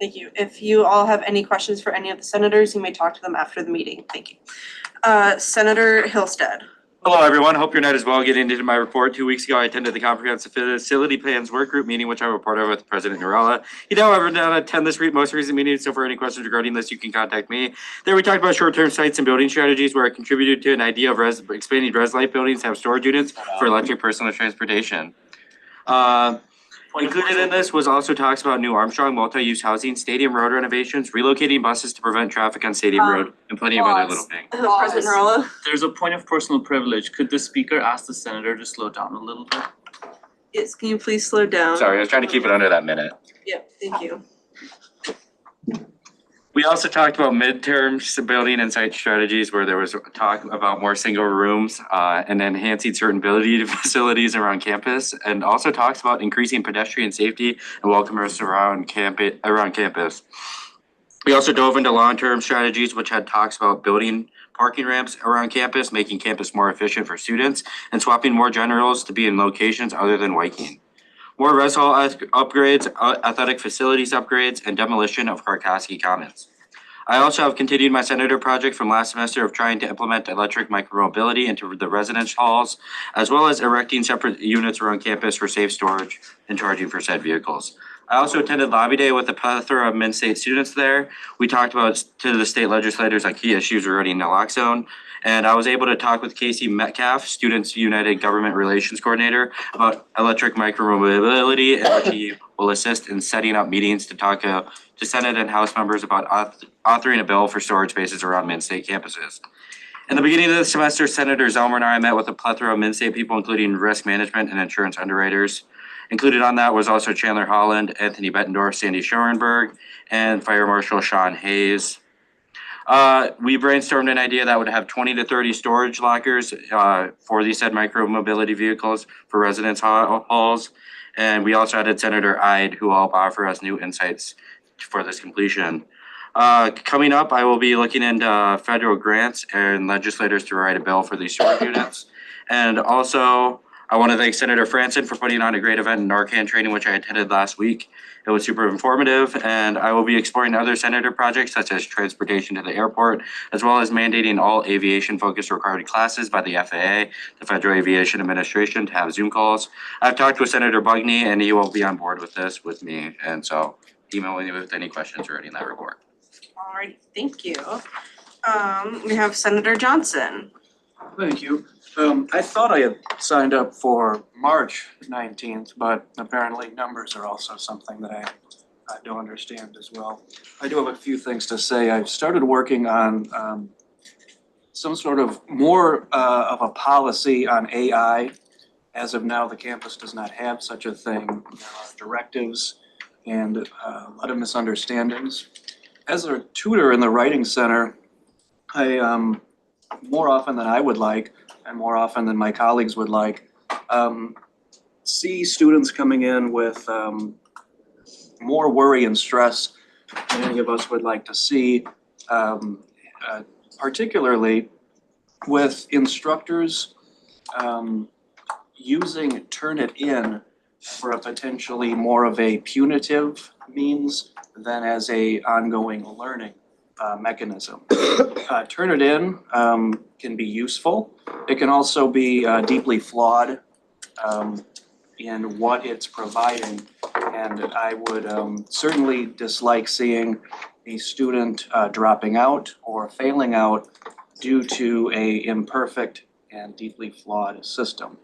Thank you. If you all have any questions for any of the senators, you may talk to them after the meeting. Thank you. Senator Hillstead. Hello, everyone. Hope your night is well. Getting into my report, 2 weeks ago, I attended the Comprehensive Facility Plans Work Group meeting, which I reported with President Narella. He, however, did not attend this most recent meeting, so for any questions regarding this, you can contact me. There, we talked about short-term sites and building strategies, where I contributed to an idea of expanding res light buildings to have storage units for electric personal transportation. Included in this was also talks about new Armstrong multi-use housing, stadium road renovations, relocating buses to prevent traffic on Stadium Road, and plenty of other little things. President Narella. There's a point of personal privilege. Could the speaker ask the senator to slow down a little bit? Yes, can you please slow down? Sorry, I was trying to keep it under that minute. Yep, thank you. We also talked about midterm building and site strategies, where there was talk about more single rooms and enhancing certain building facilities around campus, and also talks about increasing pedestrian safety and welcomers around campus. We also dove into long-term strategies, which had talks about building parking ramps around campus, making campus more efficient for students, and swapping more generals to be in locations other than Viking. More res hall upgrades, athletic facilities upgrades, and demolition of Karkoski Commons. I also have continued my senator project from last semester of trying to implement electric micromobility into the residence halls, as well as erecting separate units around campus for safe storage and charging for said vehicles. I also attended lobby day with a plethora of Min-State students there. We talked about to the state legislators on key issues regarding naloxone. And I was able to talk with Casey Metcalf, Students United Government Relations Coordinator, about electric micromobility, and which he will assist in setting up meetings to talk to Senate and House members about authoring a bill for storage spaces around Min-State campuses. In the beginning of the semester, Senator Zelmer and I met with a plethora of Min-State people, including risk management and insurance underwriters. Included on that was also Chandler Holland, Anthony Bettendorf, Sandy Schoenberg, and Fire Marshal Sean Hayes. We brainstormed an idea that would have 20 to 30 storage lockers for these said micro-mobility vehicles for residence halls. And we also added Senator Ide, who will help offer us new insights for this completion. Coming up, I will be looking into federal grants and legislators to write a bill for these storage units. And also, I want to thank Senator Franson for putting on a great event in Narcan training, which I attended last week. It was super informative, and I will be exploring other senator projects such as transportation to the airport, as well as mandating all aviation-focused required classes by the FAA, the Federal Aviation Administration, to have Zoom calls. I've talked with Senator Bugney, and he will be on board with this with me, and so email me with any questions regarding that report. All right, thank you. We have Senator Johnson. Thank you. I thought I had signed up for March 19th, but apparently numbers are also something that I don't understand as well. I do have a few things to say. I've started working on some sort of more of a policy on AI. As of now, the campus does not have such a thing. There are directives and a lot of misunderstandings. As a tutor in the Writing Center, I more often than I would like, and more often than my colleagues would like, see students coming in with more worry and stress than any of us would like to see. particularly with instructors using Turnitin for a potentially more of a punitive means than as a ongoing learning mechanism. Turnitin can be useful. It can also be deeply flawed in what it's providing. And I would certainly dislike seeing a student dropping out or failing out due to a imperfect and deeply flawed system.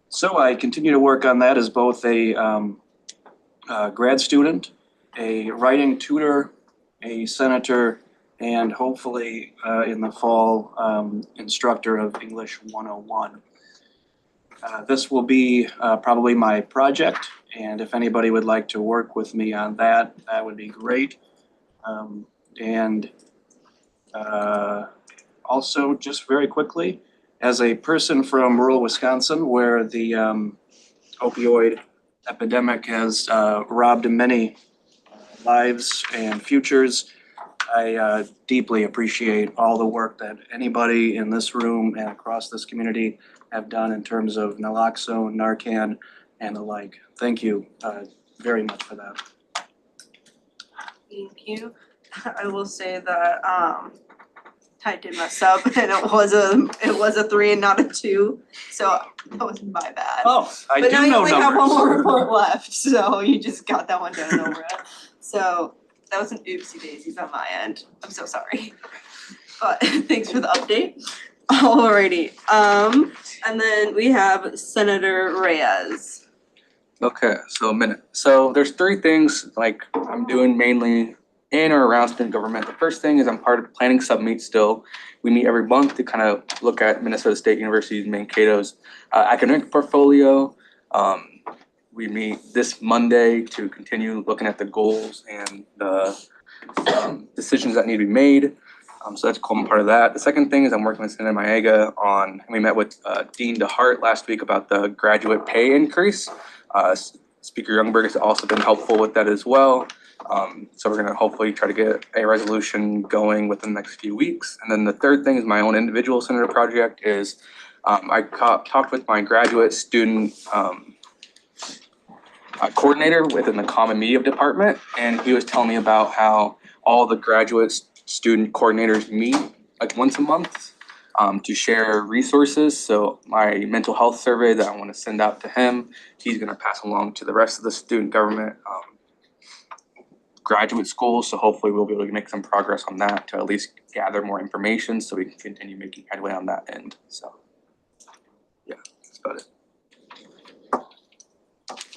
So I continue to work on that as both a grad student, a writing tutor, a senator, and hopefully in the fall, instructor of English 101. This will be probably my project, and if anybody would like to work with me on that, that would be great. Also, just very quickly, as a person from rural Wisconsin where the opioid epidemic has robbed many lives and futures, I deeply appreciate all the work that anybody in this room and across this community have done in terms of naloxone, Narcan, and the like. Thank you very much for that. Thank you. I will say that I did mess up and it was a 3 and not a 2, so that was my bad. Oh, I But do now you know only have one numbers. more report left, so you just got that one done over it. So that was an oopsie daisies on my end. I'm so sorry. But thanks for the update. Alrighty, and then we have Senator Reyes. Okay, so a minute. So there's 3 things like I'm doing mainly in or around student government. The first thing is I'm part of the planning submeet still. We meet every month to kind of look at Minnesota State University's Mankato's academic portfolio. We meet this Monday to continue looking at the goals and the decisions that need to be made. So that's cool, I'm part of that. The second thing is I'm working with Senator Maega on, we met with Dean DeHart last week about the graduate pay increase. Speaker Youngberg has also been helpful with that as well. So we're gonna hopefully try to get a resolution going within the next few weeks. And then the third thing is my own individual senator project is I talked with my graduate student coordinator within the Common Media department, and he was telling me about how all the graduate student coordinators meet like once a month to share resources. So my mental health survey that I want to send out to him, he's going to pass along to the rest of the student government graduate schools. So hopefully we'll be able to make some progress on that to at least gather more information so we can continue making headway on that end. So yeah, that's about it.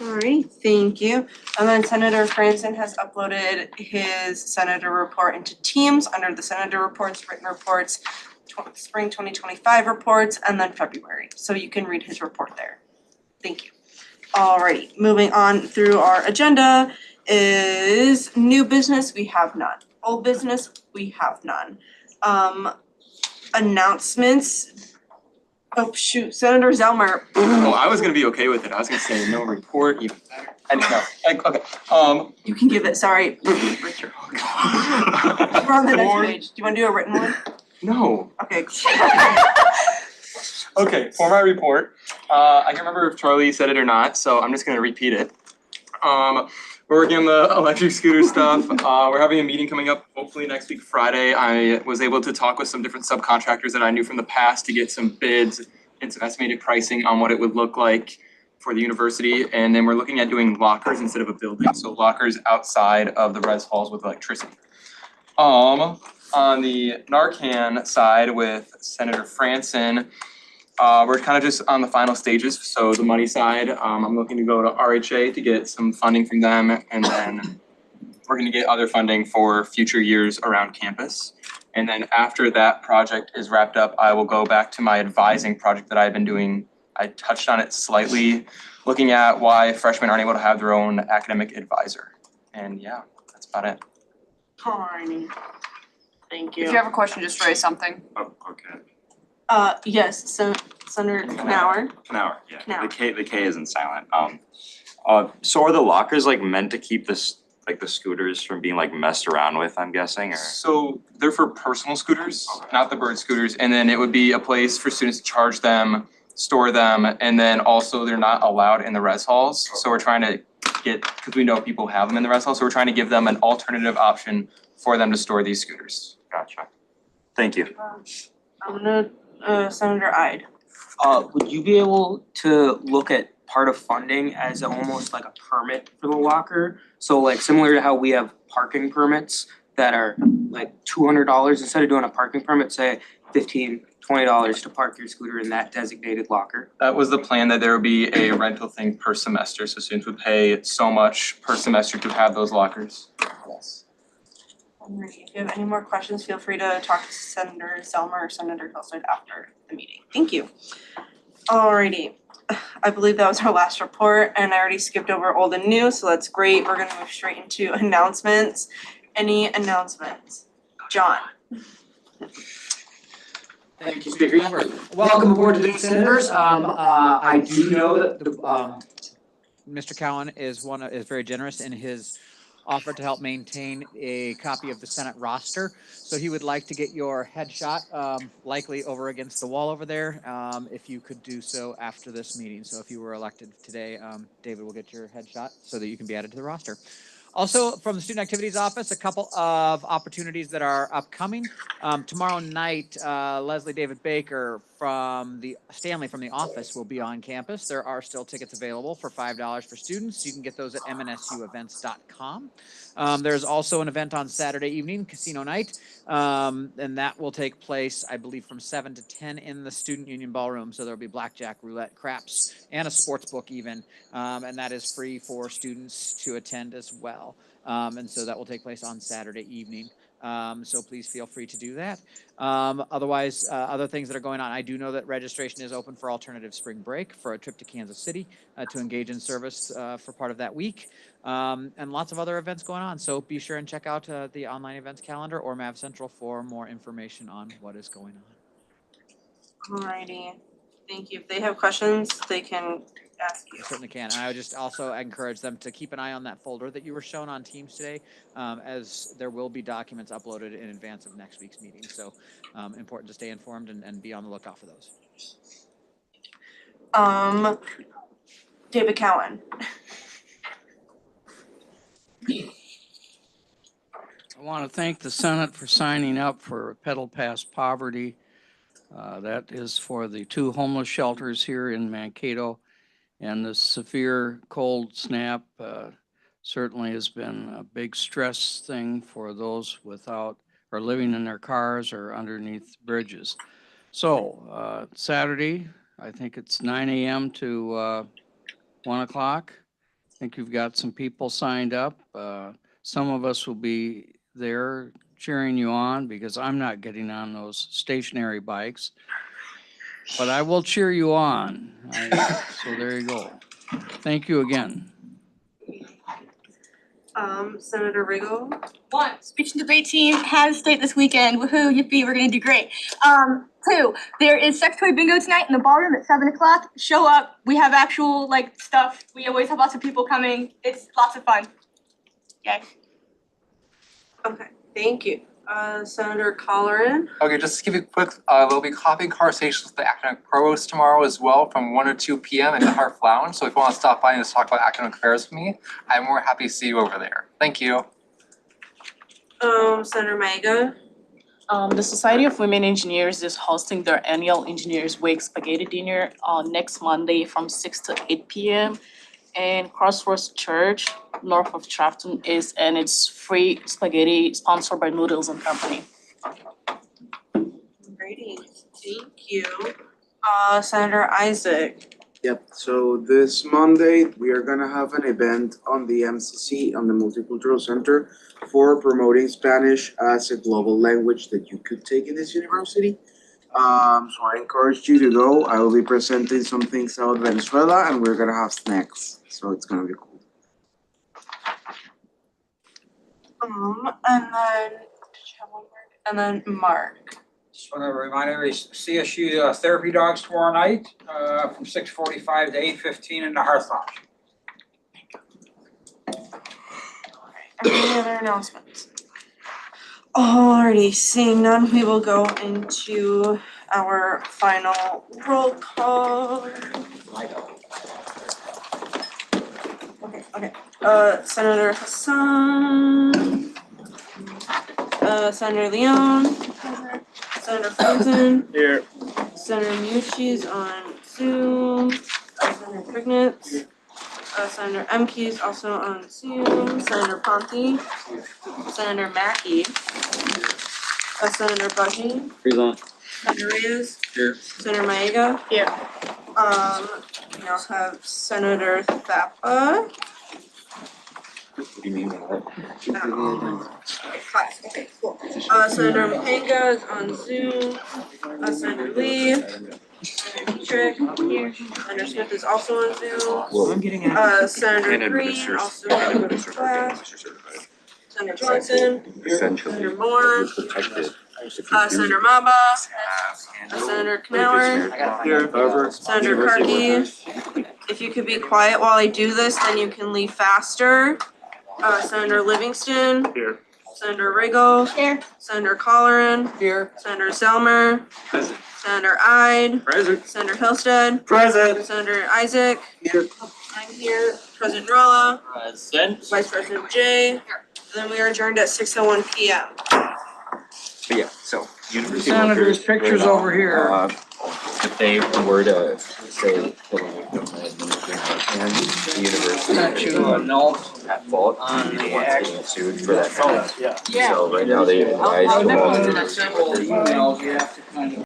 Alright, thank you. And then Senator Franson has uploaded his senator report into Teams under the senator reports, written reports, spring 2025 reports, and then February. So you can read his report there. Thank you. Alright, moving on through our agenda is new business, we have none. Old business, we have none. Announcements. Oh shoot, Senator Zelmer. Oh, I was gonna be okay with it. I was gonna say no report, even better. I didn't know, like, okay, You can give it, sorry, Richard. We're on the next page. Do you wanna do a written one? No. Okay. Okay, for my report, I can't remember if Charlie said it or not, so I'm just gonna repeat it. We're working on the electric scooter stuff. We're having a meeting coming up hopefully next week, Friday. I was able to talk with some different subcontractors that I knew from the past to get some bids and some estimated pricing on what it would look like for the university. And then we're looking at doing lockers instead of a building. So lockers outside of the res halls with electricity. On the Narcan side with Senator Franson, we're kind of just on the final stages. So the money side, I'm looking to go to RHA to get some funding from them, and then we're gonna get other funding for future years around campus. And then after that project is wrapped up, I will go back to my advising project that I've been doing. I touched on it slightly, looking at why freshmen aren't able to have their own academic advisor. And yeah, that's about it. Alrighty. Thank you. If you have a question, just raise something. Oh, okay. Yes, Senator Knauer. Knauer, yeah. Knauer. The K isn't silent. So are the lockers like meant to keep like the scooters from being like messed around with, I'm guessing, or? So they're for personal scooters, not the bird scooters, and then it would be a place for students to charge them, store them, and then also they're not allowed in the res halls. So we're trying to because we know people have them in the res hall, so we're trying to give them an alternative option for them to store these scooters. Gotcha. Thank you. I'm gonna, Senator Ide. Would you be able to look at part of funding as almost like a permit for the locker? So like similar to how we have parking permits that are like $200, instead of doing a parking permit, say $15-20 to park your scooter in that designated locker. That was the plan, that there would be a rental thing per semester, so students would pay so much per semester to have those lockers. Yes. Alrighty, if you have any more questions, feel free to talk to Senator Zelmer or Senator Hillstead after the meeting. Thank you. Alrighty, I believe that was our last report, and I already skipped over old and new, so that's great. We're gonna move straight into announcements. Any announcements? John. Thank you, Speaker Yarborough. Welcome aboard today's senators. I do know that Mr. Cowan is very generous in his offer to help maintain a copy of the Senate roster. So he would like to get your headshot, likely over against the wall over there, if you could do so after this meeting. So if you were elected today, David will get your headshot so that you can be added to the roster. Also, from the Student Activities Office, a couple of opportunities that are upcoming. Tomorrow night, Leslie David Baker from Stanley from the office will be on campus. There are still tickets available for $5 for students. You can get those at mnsuevents.com. There's also an event on Saturday evening, casino night, and that will take place, I believe, from 7 to 10 in the Student Union Ballroom. So there'll be blackjack, roulette, craps, and a sports book even, and that is free for students to attend as well. And so that will take place on Saturday evening. So please feel free to do that. Otherwise, other things that are going on, I do know that registration is open for alternative spring break for a trip to Kansas City to engage in service for part of that week. And lots of other events going on. So be sure and check out the online events calendar or Mav Central for more information on what is going on. Alrighty, thank you. If they have questions, they can ask you. I certainly can. And I would just also encourage them to keep an eye on that folder that you were shown on Teams today, as there will be documents uploaded in advance of next week's meeting. So important to stay informed and be on the lookout for those. David Cowan. I want to thank the Senate for signing up for Pedal Past Poverty. That is for the 2 homeless shelters here in Mankato. And the severe cold snap certainly has been a big stress thing for those without or living in their cars or underneath bridges. So Saturday, I think it's 9 a.m. to 1 o'clock. I think you've got some people signed up. Some of us will be there cheering you on because I'm not getting on those stationary bikes. But I will cheer you on. So there you go. Thank you again. Senator Riggle. 1, speech and debate team has state this weekend. Woohoo, yippee, we're gonna do great. 2, there is sex toy bingo tonight in the ballroom at 7 o'clock. Show up. We have actual stuff. We always have lots of people coming. It's lots of fun. Yay. Okay, thank you. Senator Colleran. Okay, just to give you a quick, there'll be coffee conversations with the academic provost tomorrow as well from 1 to 2 p.m. in the Hart Lounge. So if you want to stop by and just talk about academic affairs with me, I'm more happy to see you over there. Thank you. Senator Maiga. The Society of Women Engineers is hosting their annual Engineers Week Spaghetti Dinner on next Monday from 6 to 8 p.m. And Crossroads Church, north of Trafton, and it's free spaghetti sponsored by Noodles and Company. Alrighty, thank you. Senator Isaac. Yep, so this Monday, we are gonna have an event on the MCC, on the Multicultural Center, for promoting Spanish as a global language that you could take in this university. So I encourage you to go. I will be presenting some things about Venezuela, and we're gonna have snacks, so it's gonna be cool. And then Mark. Just want to remind everybody, CSU Therapy Dogs tomorrow night from 6:45 to 8:15 in the Hearth Lounge. Any other announcements? Alrighty, seeing none, we will go into our final roll call. Okay, Senator Hassan. Senator Leon. Senator Fulton. Here. Senator Mucci is on Zoom. Senator Prignitz. Senator Emke is also on Zoom. Senator Ponte. Senator Mackey. Senator Budgie. Present. Senator Reyes. Here. Senator Maega. Here. We now have Senator Thapa. What do you mean by that? Five, okay, cool. Senator Mapanga is on Zoom. Senator Lee. Senator Dietrich. Senator Smith is also on Zoom. I'm getting Senator Green also had to go to class. Senator Johnson. Senator Moore. Senator Maba. Senator Knauer. Here. Senator Karki. If you could be quiet while I do this, then you can leave faster. Senator Livingston. Here. Senator Riggle. Here. Senator Colleran. Here. Senator Zelmer. Present. Senator Ide. Present. Senator Hillstead. Present. Senator Isaac. Here. I'm here. President Rolla. Present. Vice President Jay. And then we are adjourned at 6:01 p.m. But yeah, so university Senator's workers pictures right now, over here. If they were to say pulling it from the administration and the university Sent you a note at fault, on you the want act. to get sued for that. Yeah. So right now they advise the I'll law never send several emails, you have to kind of